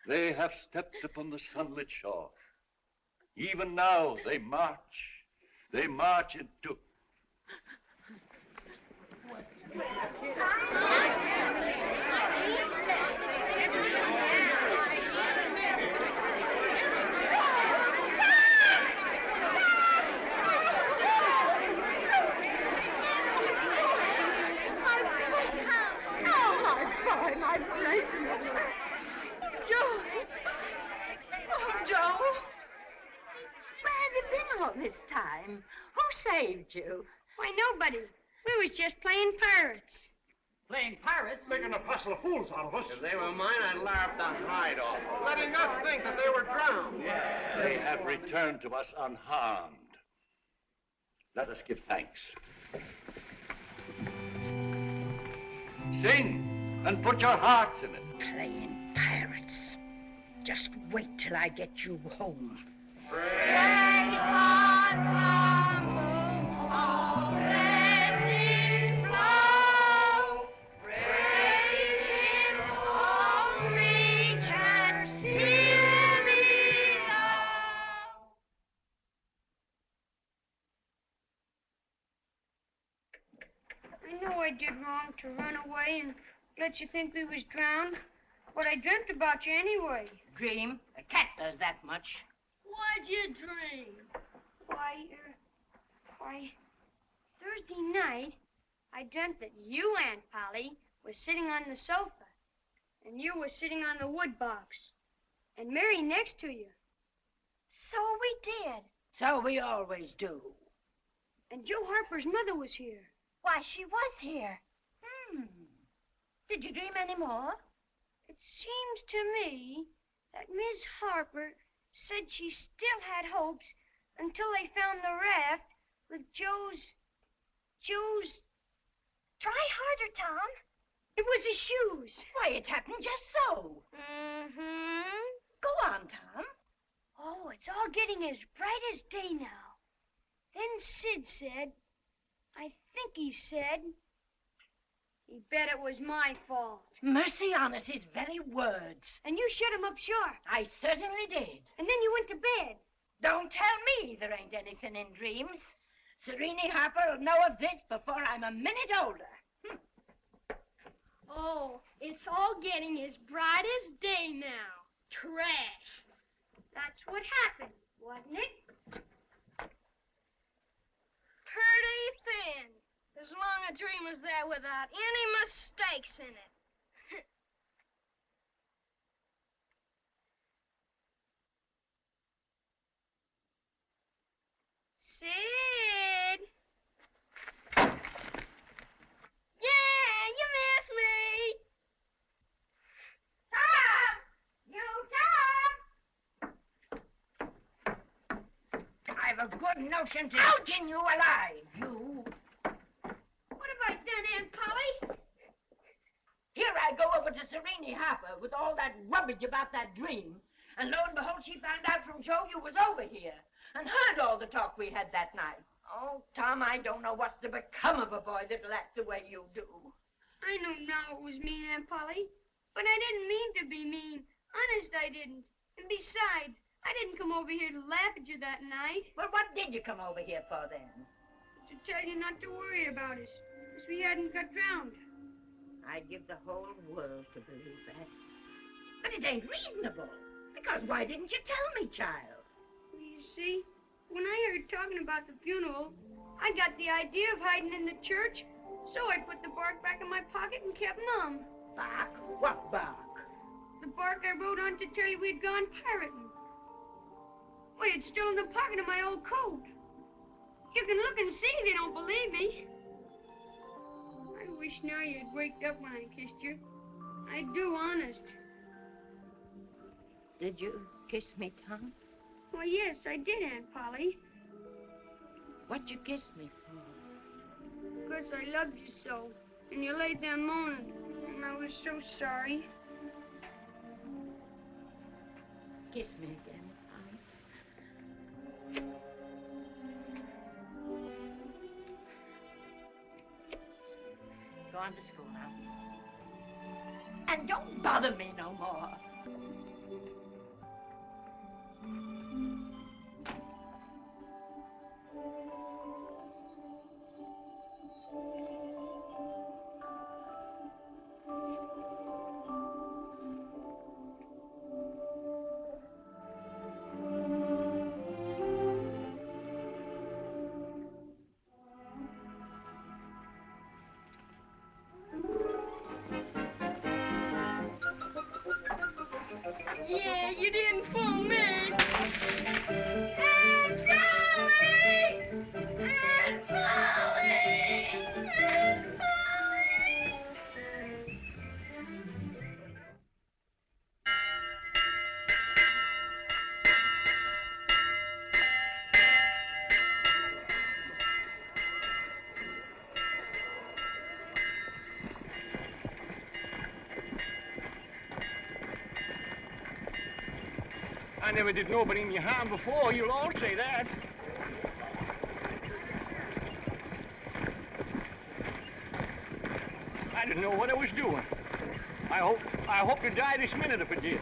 Speaker 14: They have stepped upon the sunlit shore, Even now, they march. They march into...
Speaker 12: My friend. Joe. Oh, Joe.
Speaker 1: Where have you been all this time? Who saved you?
Speaker 2: Why, nobody. We was just playing pirates.
Speaker 5: Playing pirates?
Speaker 8: Making a passel of fools out of us.
Speaker 10: If they were mine, I'd laugh the hide off. Letting us think that they were drowned.
Speaker 14: They have returned to us unharmed. Let us give thanks. Sing and put your hearts in it.
Speaker 1: Playing pirates. Just wait till I get you home.
Speaker 12: Praise God from whom all blessings flow. Praise Him, all creatures here below.
Speaker 2: I know I did wrong to run away and let you think we was drowned, but I dreamt about you anyway.
Speaker 1: Dream? A cat does that much.
Speaker 2: What'd you dream? Why, Thursday night, I dreamt that you, Aunt Polly, was sitting on the sofa, and you were sitting on the wood box, and Mary next to you.
Speaker 3: So we did.
Speaker 1: So we always do.
Speaker 2: And Joe Harper's mother was here.
Speaker 3: Why, she was here. Did you dream any more?
Speaker 2: It seems to me that Miss Harper said she still had hopes until they found the raft with Joe's...
Speaker 3: Try harder, Tom.
Speaker 2: It was his shoes.
Speaker 1: Why, it happened just so.
Speaker 2: Mm-hmm.
Speaker 1: Go on, Tom.
Speaker 2: Oh, it's all getting as bright as day now. Then Sid said, I think he said, he bet it was my fault.
Speaker 1: Mercy on us, his very words.
Speaker 2: And you shut him up sharp.
Speaker 1: I certainly did.
Speaker 2: And then you went to bed.
Speaker 1: Don't tell me there ain't anything in dreams. Serene Harper will know of this before I'm a minute older.
Speaker 2: Oh, it's all getting as bright as day now. Trash. That's what happened, wasn't it? Pretty thin. As long a dream as that without any mistakes in it. Sid! Yeah, you missed me! Tom! You, Tom!
Speaker 1: I've a good notion to skin you alive, you.
Speaker 2: What have I done, Aunt Polly?
Speaker 1: Here I go over to Serene Harper with all that rubbish about that dream. And lo and behold, she found out from Joe you was over here and heard all the talk we had that night. Oh, Tom, I don't know what's to become of a boy that'll act the way you do.
Speaker 2: I know now it was mean, Aunt Polly. But I didn't mean to be mean. Honest, I didn't. And besides, I didn't come over here to laugh at you that night.
Speaker 1: Well, what did you come over here for then?
Speaker 2: To tell you not to worry about us, because we hadn't got drowned.
Speaker 1: I'd give the whole world to believe that. But it ain't reasonable. Because why didn't you tell me, child?
Speaker 2: Well, you see, when I heard talking about the funeral, I got the idea of hiding in the church, so I put the bark back in my pocket and kept mum.
Speaker 1: Bark? What bark?
Speaker 2: The bark I wrote on to tell you we'd gone pirating. Why, it's still in the pocket of my old coat. You can look and see if you don't believe me. I wish now you'd waked up when I kissed you. I do, honest.
Speaker 1: Did you kiss me, Tom?
Speaker 2: Why, yes, I did, Aunt Polly.
Speaker 1: What'd you kiss me for?
Speaker 2: Because I loved you so. And you laid there moaning. And I was so sorry.
Speaker 1: Kiss me again, Tom. Go on to school now. And don't bother me no more.
Speaker 2: Yeah, you didn't fool me. Aunt Polly! Aunt Polly! Aunt Polly!
Speaker 15: I never did nobody any harm before. You'll all say that. I didn't know what I was doing. I hope to die this minute if I did.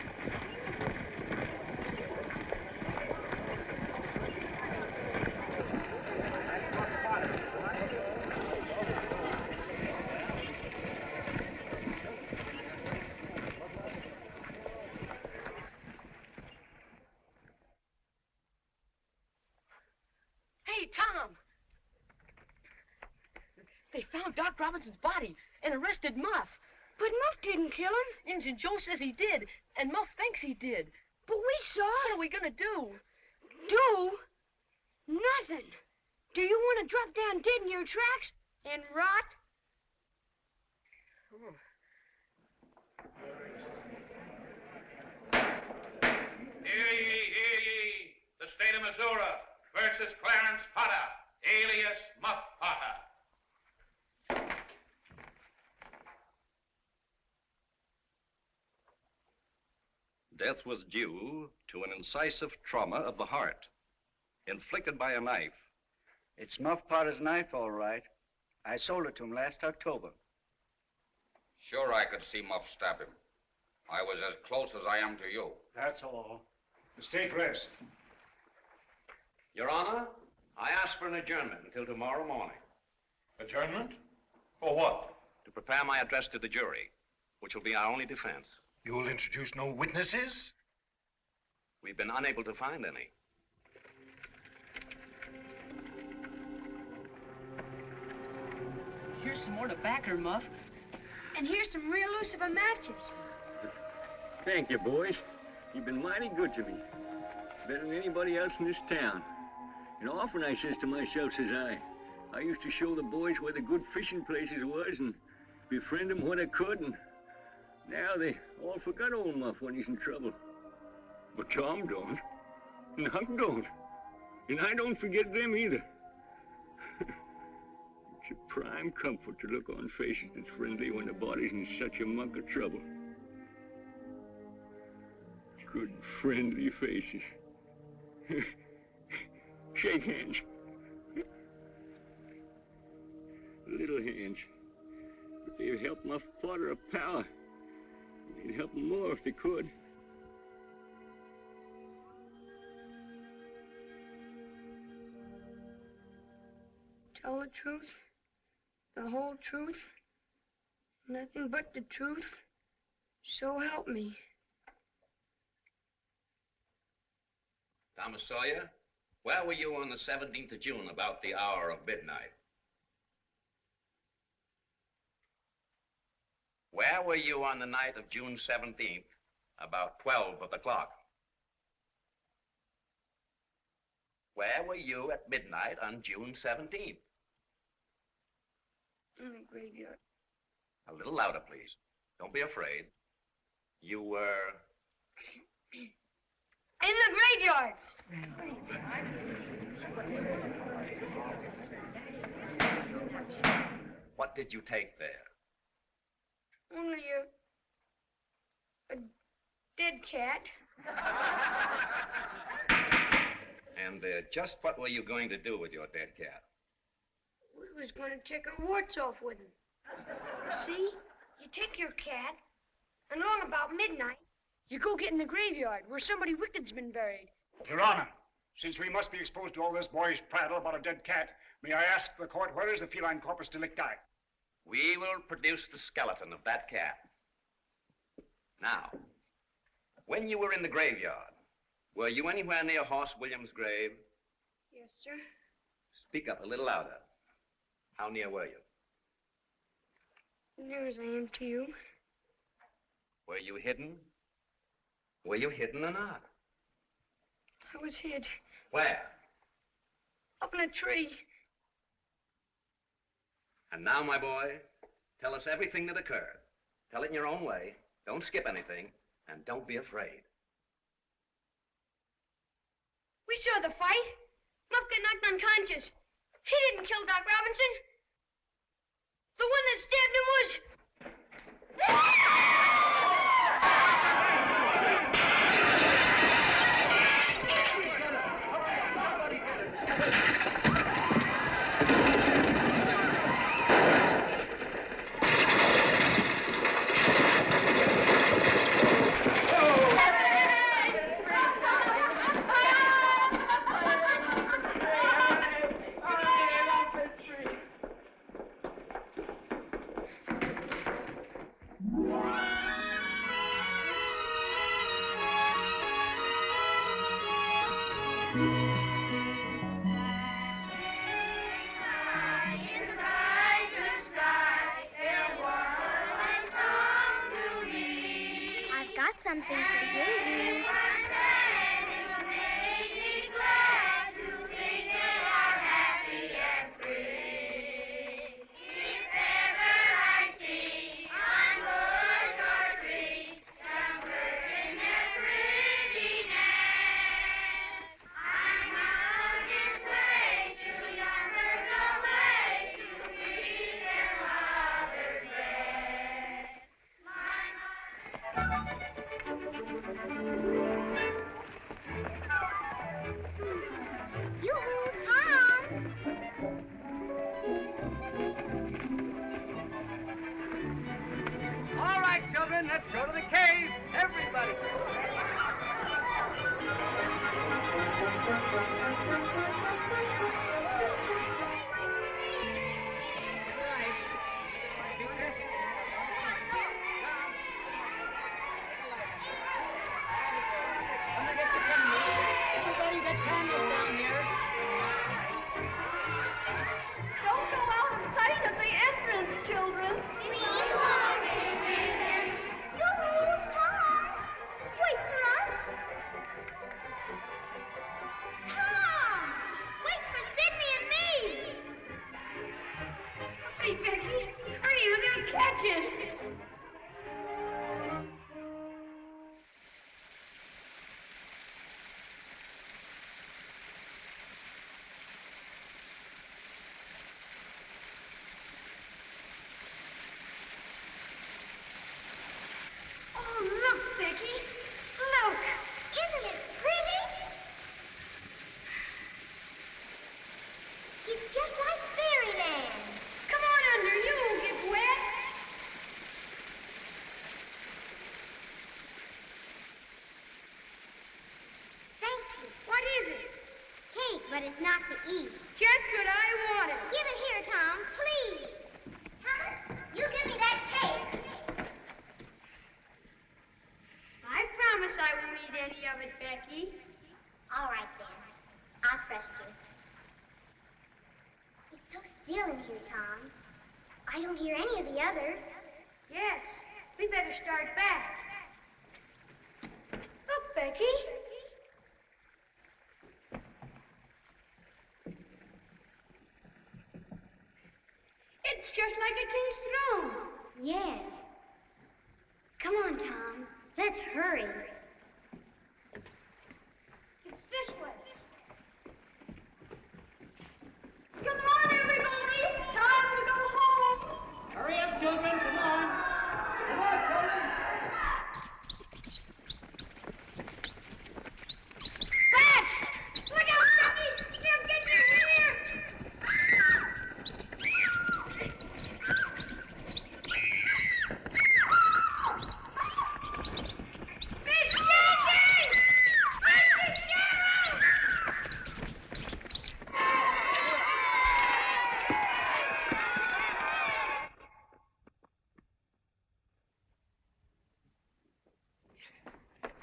Speaker 9: Hey, Tom! They found Doc Robinson's body and arrested Muff.
Speaker 2: But Muff didn't kill him.
Speaker 9: Injun Joe says he did, and Muff thinks he did.
Speaker 2: But we saw.
Speaker 9: What are we gonna do?
Speaker 2: Do? Nothing. Do you want to drop down dead in your tracks and rot?
Speaker 11: Hear ye, the state of Missouri versus Clarence Potter, alias Muff Potter.
Speaker 16: Death was due to an incisive trauma of the heart, inflicted by a knife.
Speaker 17: It's Muff Potter's knife, all right. I sold it to him last October.
Speaker 11: Sure I could see Muff stab him. I was as close as I am to you.
Speaker 15: That's all. The state rests.
Speaker 16: Your Honor, I ask for an adjournment until tomorrow morning.
Speaker 15: Adjournment? For what?
Speaker 16: To prepare my address to the jury, which will be our only defense.
Speaker 8: You will introduce no witnesses?
Speaker 16: We've been unable to find any.
Speaker 9: Here's some more tobacco, Muff.
Speaker 2: And here's some real Lucifer matches.
Speaker 15: Thank you, boys. You've been mighty good to me. Better than anybody else in this town. And often I says to myself, says I used to show the boys where the good fishing places was and befriend them when I could, and now they all forgot old Muff when he's in trouble. But Tom don't, and Huck don't, and I don't forget them either. It's a prime comfort to look on faces that's friendly when the body's in such a muck of trouble. Good, friendly faces. Shake hands. Little hands. But they've helped Muff Potter a power. They'd help him more if they could.
Speaker 2: Tell the truth, the whole truth, nothing but the truth, so help me.
Speaker 16: Thomas Sawyer, where were you on the 17th of June about the hour of midnight? Where were you on the night of June 17th, about 12 of the clock? Where were you at midnight on June 17th?
Speaker 2: In the graveyard.
Speaker 16: A little louder, please. Don't be afraid. You were...
Speaker 2: In the graveyard!
Speaker 16: What did you take there?
Speaker 2: Only a dead cat.
Speaker 16: And just what were you going to do with your dead cat?
Speaker 2: We was going to take our warts off with him. See? You take your cat, and along about midnight,
Speaker 9: You go get in the graveyard where somebody wicked's been buried.
Speaker 15: Your Honor, since we must be exposed to all this boy's prattle about a dead cat, may I ask the court, where is the feline corpus delicti?
Speaker 16: We will produce the skeleton of that cat. Now, when you were in the graveyard, were you anywhere near Horse Williams' grave?
Speaker 2: Yes, sir.
Speaker 16: Speak up a little louder. How near were you?
Speaker 2: Near as I am to you.
Speaker 16: Were you hidden? Were you hidden or not?
Speaker 2: I was hid
Speaker 16: Where?
Speaker 2: up in a tree.
Speaker 16: And now, my boy, tell us everything that occurred. Tell it in your own way. Don't skip anything, and don't be afraid.
Speaker 2: We saw the fight. Muff got knocked unconscious. He didn't kill Doc Robinson. The one that stabbed him was...
Speaker 3: I've got something to give you.
Speaker 5: All right, children, let's go to the cave. Everybody.
Speaker 1: Everybody get candles down here.
Speaker 3: Don't go out of sight of the entrance, children. We won't listen. Yoo-hoo, Tom. Wait for us. Tom! Wait for Sidney and me.
Speaker 2: Hurry, Becky. Hurry, they're gonna catch us. Oh, look, Becky. Look.
Speaker 3: Isn't it pretty? It's just like fairyland.
Speaker 2: Come on under. You won't get wet.
Speaker 3: Thank you.
Speaker 2: What is it?
Speaker 3: Cake, but it's not to eat.
Speaker 2: Just what I wanted.
Speaker 3: Give it here, Tom, please. Thomas, you give me that cake.
Speaker 2: I promise I won't eat any of it, Becky.
Speaker 3: All right, then. I'll trust you. It's so still in here, Tom. I don't hear any of the others.
Speaker 2: Yes, we better start back. Look, Becky. It's just like a king's throne.
Speaker 3: Yes. Come on, Tom. Let's hurry.
Speaker 2: It's this way.
Speaker 3: Come on, everybody. Time to go home.
Speaker 5: Hurry up, children. Come on. Come on, children.
Speaker 2: Badge! Look out, Becky! They'll get you here! Miss Jenkins! Where's the sheriff?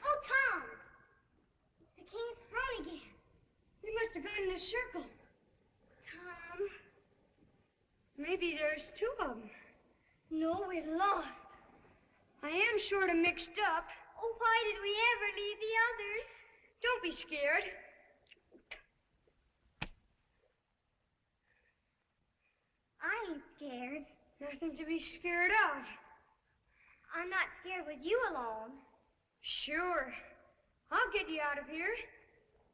Speaker 3: Oh, Tom. It's the king's throne again.
Speaker 2: We must have gone in a circle.
Speaker 3: Tom.
Speaker 2: Maybe there's two of them.
Speaker 3: No, we're lost.
Speaker 2: I am sort of mixed up.
Speaker 3: Oh, why did we ever leave the others?
Speaker 2: Don't be scared.
Speaker 3: I ain't scared.
Speaker 2: Nothing to be scared of.
Speaker 3: I'm not scared with you alone.
Speaker 2: Sure. I'll get you out of here.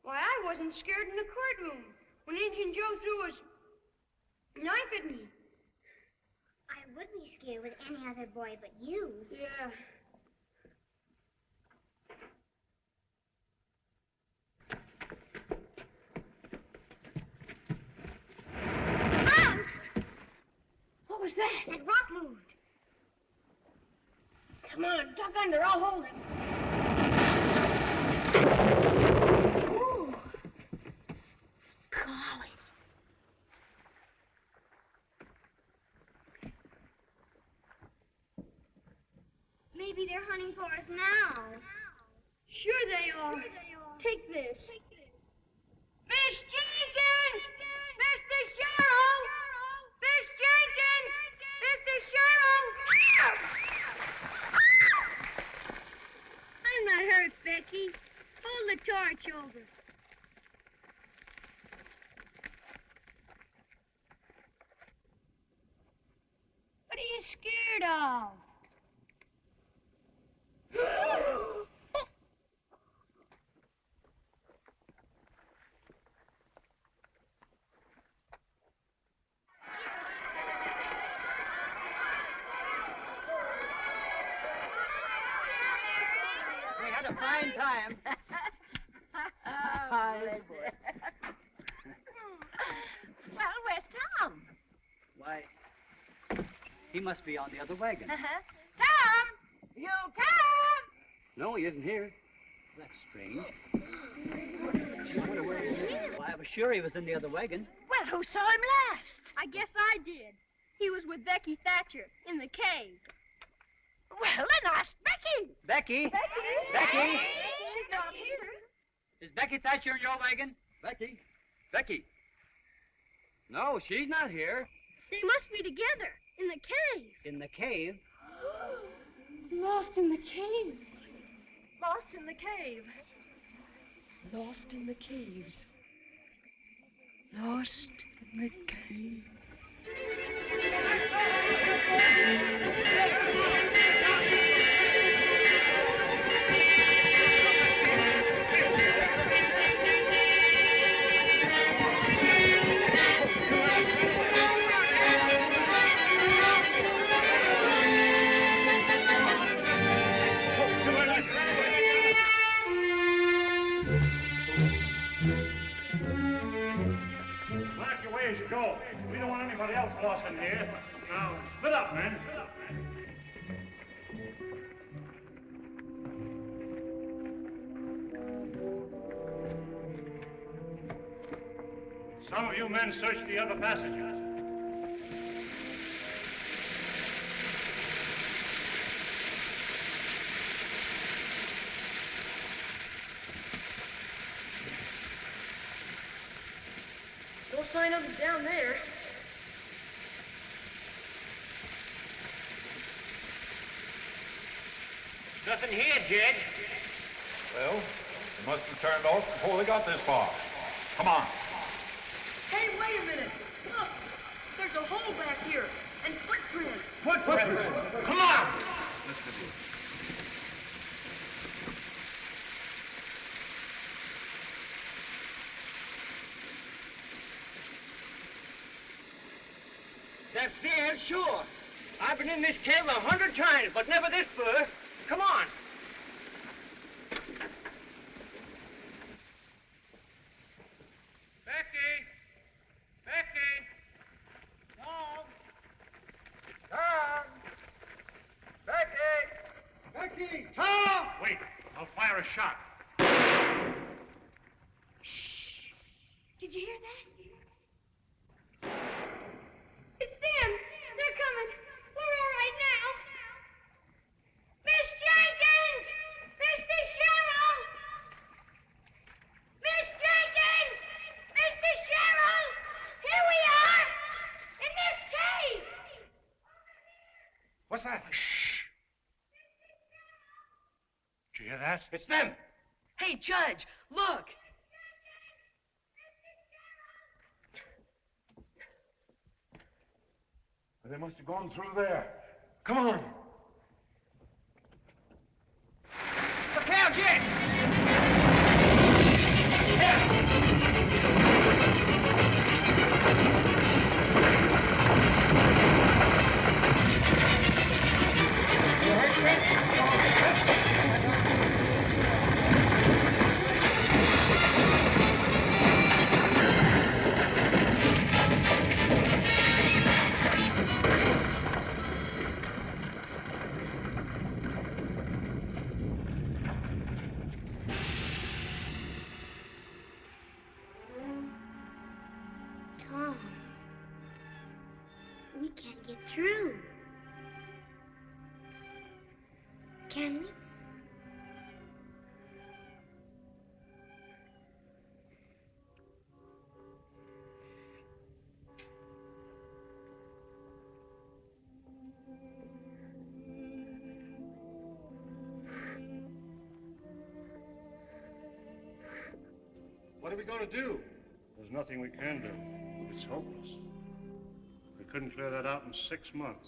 Speaker 2: Why, I wasn't scared in the courtroom when Injun Joe threw his knife at me.
Speaker 3: I would be scared with any other boy but you.
Speaker 2: Yeah.
Speaker 3: Ah!
Speaker 2: What was that?
Speaker 3: That rock moved.
Speaker 2: Come on, duck under. I'll hold him. Ooh. Golly.
Speaker 3: Maybe they're hunting for us now.
Speaker 2: Sure they are. Take this. Miss Jenkins! Mr. Sheriff! Miss Jenkins! Mr. Sheriff! I'm not hurt, Becky. Hold the torch over. What are you scared of?
Speaker 17: We had a fine time.
Speaker 7: Hi. Well, where's Tom?
Speaker 17: Why, he must be on the other wagon.
Speaker 7: Tom! You Tom!
Speaker 17: No, he isn't here. That's strange. Gee, I wonder where he is. Why, I was sure he was in the other wagon.
Speaker 7: Well, who saw him last?
Speaker 2: I guess I did. He was with Becky Thatcher in the cave.
Speaker 7: Well, then ask Becky.
Speaker 17: Becky? Becky?
Speaker 2: She's not here.
Speaker 17: Is Becky Thatcher in your wagon?
Speaker 15: Becky? Becky? No, she's not here.
Speaker 2: They must be together in the cave.
Speaker 17: In the cave?
Speaker 9: Lost in the cave.
Speaker 3: Lost in the cave.
Speaker 9: Lost in the caves. Lost in the cave.
Speaker 18: Mark your way as you go. We don't want anybody else lost in here. Now, split up, men. Some of you men search the other passages.
Speaker 9: No sign of him down there.
Speaker 18: Nothing here, Jed.
Speaker 10: Well, they must have turned off before they got this far. Come on.
Speaker 9: Hey, wait a minute. Look, there's a hole back here and footprints.
Speaker 18: Footprints. Come on.
Speaker 10: Let's get in.
Speaker 8: That's there, sure. I've been in this cave 100 times, but never this fur. Come on.
Speaker 11: Becky! Becky!
Speaker 8: Tom! Tom! Becky!
Speaker 18: Becky! Tom! Wait, I'll fire a shot.
Speaker 2: Did you hear that? It's them. They're coming. We're all right now. Miss Jenkins! Mr. Sherrill! Miss Jenkins! Mr. Sherrill! Here we are! In this cave!
Speaker 18: What's that? Shh. Did you hear that?
Speaker 5: It's them.
Speaker 9: Hey, Judge, look.
Speaker 18: They must have gone through there. Come on.
Speaker 4: Look out, Jed!
Speaker 13: Tom, we can't get through. Can we?
Speaker 18: What are we going to do? There's nothing we can do. It's hopeless. We couldn't clear that out in 6 months.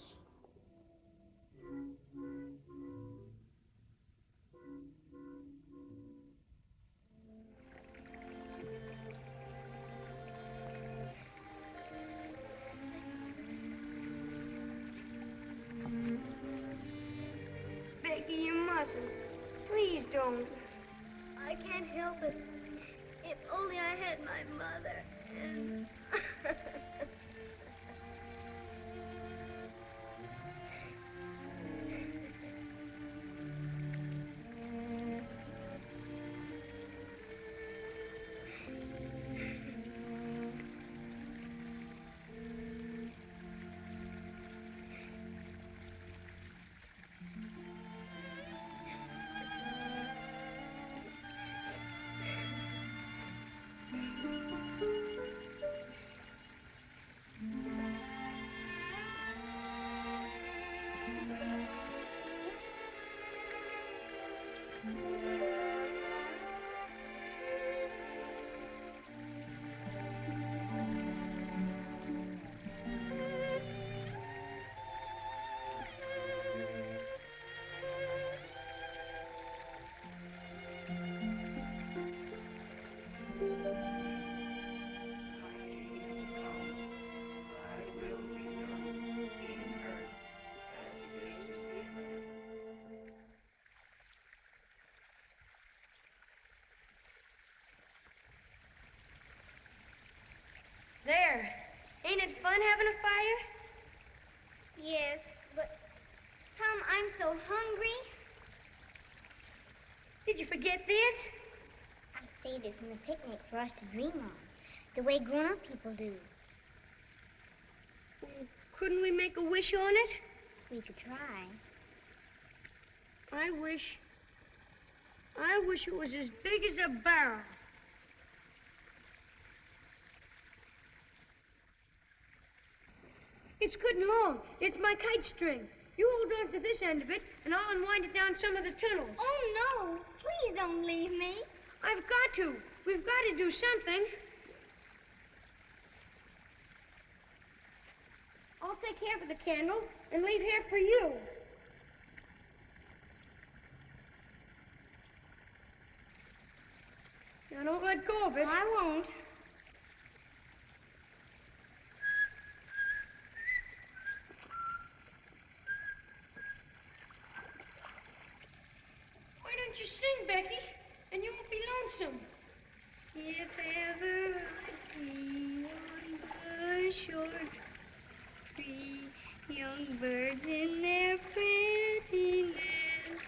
Speaker 2: Becky, you mustn't. Please don't.
Speaker 13: I can't help it. If only I had my mother and...
Speaker 2: There. Ain't it fun having a fire?
Speaker 13: Yes, but... Tom, I'm so hungry.
Speaker 2: Did you forget this?
Speaker 13: I saved it from the picnic for us to dream on, the way grown-up people do.
Speaker 2: Couldn't we make a wish on it?
Speaker 13: We could try.
Speaker 2: I wish it was as big as a barrel. It's good and long. It's my kite string. You hold on to this end of it, and I'll unwind it down some of the tunnels.
Speaker 13: Oh, no. Please don't leave me.
Speaker 2: I've got to. We've got to do something. I'll take half of the candle and leave half for you. Now, don't let go of it.
Speaker 13: I won't.
Speaker 2: Why don't you sing, Becky? And you won't be lonesome.
Speaker 13: If ever I see on the shore tree young birds in their pretty nest,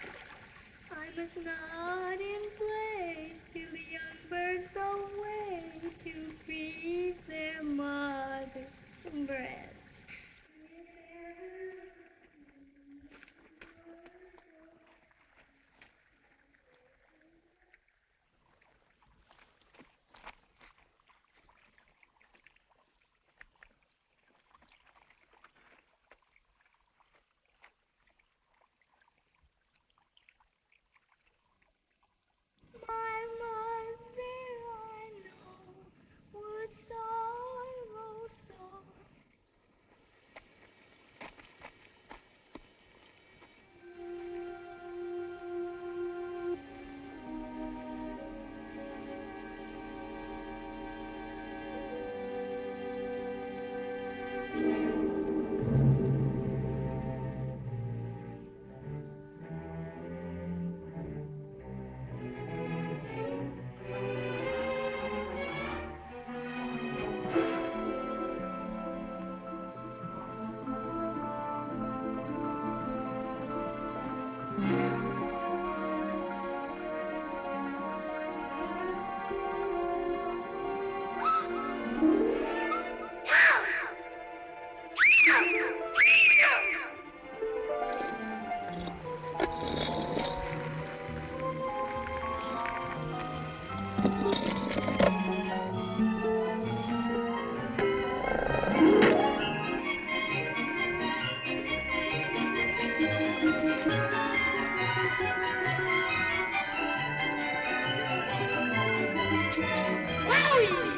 Speaker 13: I must nod in place till the young birds away to breathe their mother's breast.
Speaker 2: Wowie!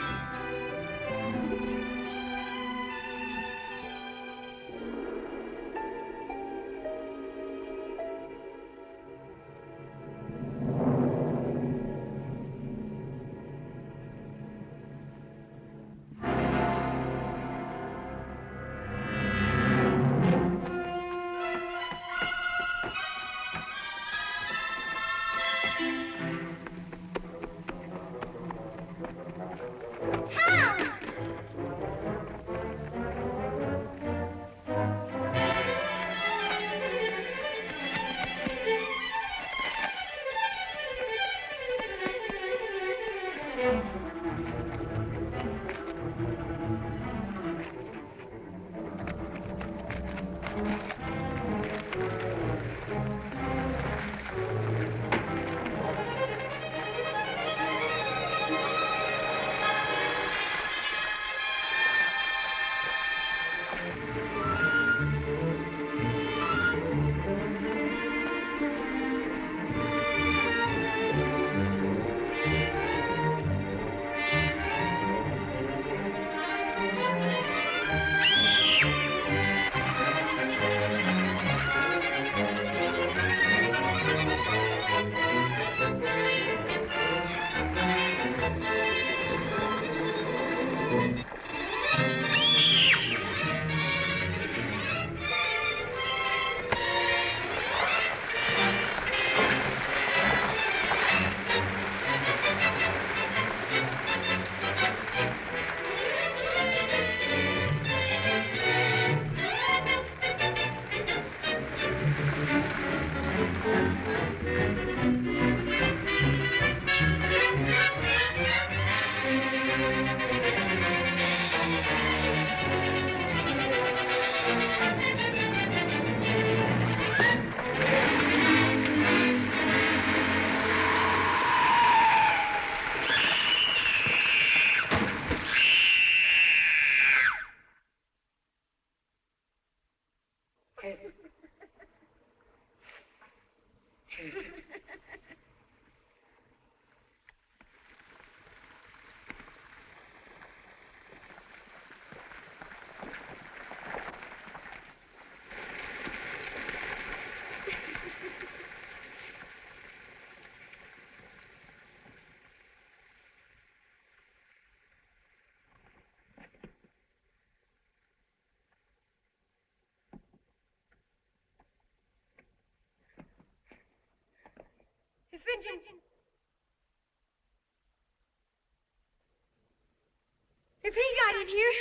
Speaker 2: If he got in here,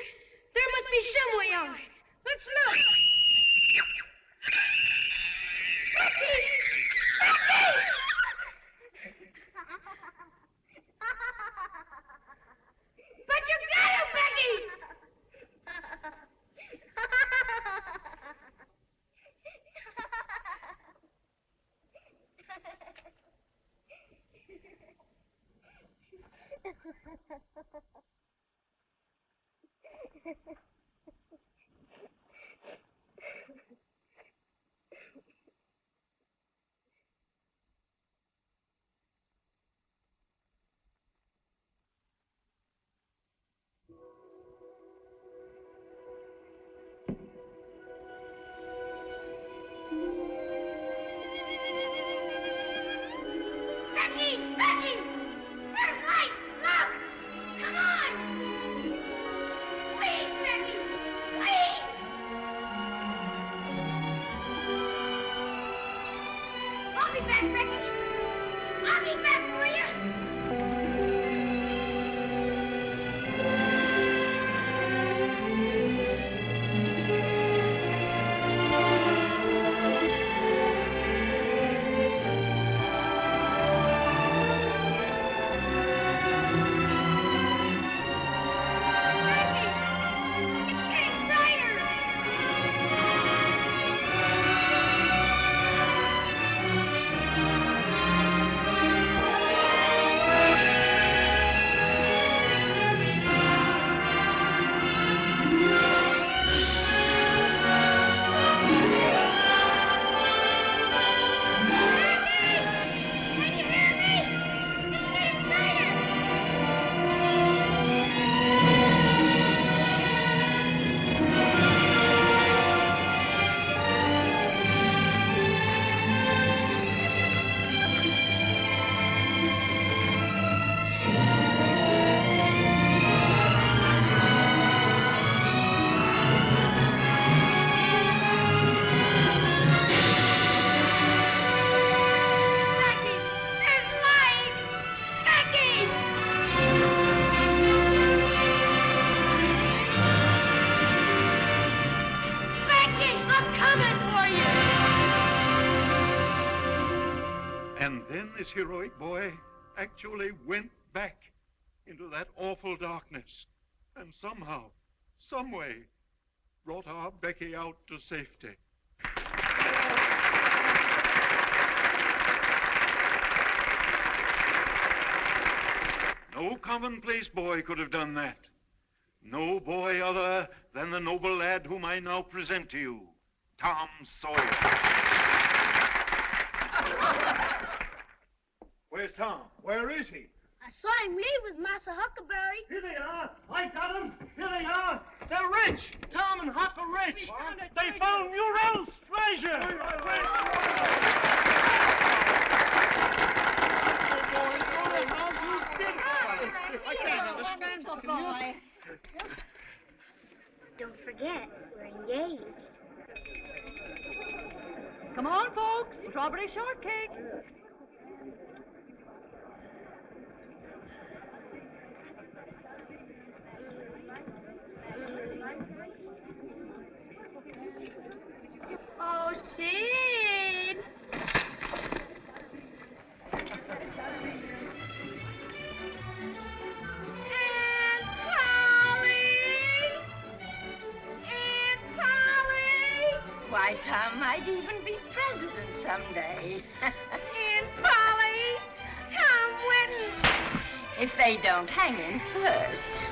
Speaker 2: there must be some way out. Let's look. Becky! Becky! But you got him, Becky! Becky! Becky! There's light! Look! Come on! Please, Becky! Please! I'll be back, Becky! I'll be back for you!
Speaker 6: And then this heroic boy actually went back into that awful darkness and somehow, some way, brought our Becky out to safety. No commonplace boy could have done that. No boy other than the noble lad whom I now present to you, Tom Sawyer.
Speaker 18: Where's Tom? Where is he?
Speaker 13: I saw him leave with Massa Huckleberry.
Speaker 8: Here they are. I got them. Here they are. They're rich. Tom and Huck are rich. They found Murrell's treasure.
Speaker 3: I can't understand the boy. Don't forget, we're engaged.
Speaker 7: Come on, folks. Strawberry shortcake.
Speaker 2: Oh, Sid. Aunt Polly!
Speaker 1: Why, Tom might even be president someday.
Speaker 2: Aunt Polly! Tom wouldn't.
Speaker 1: If they don't hang him first.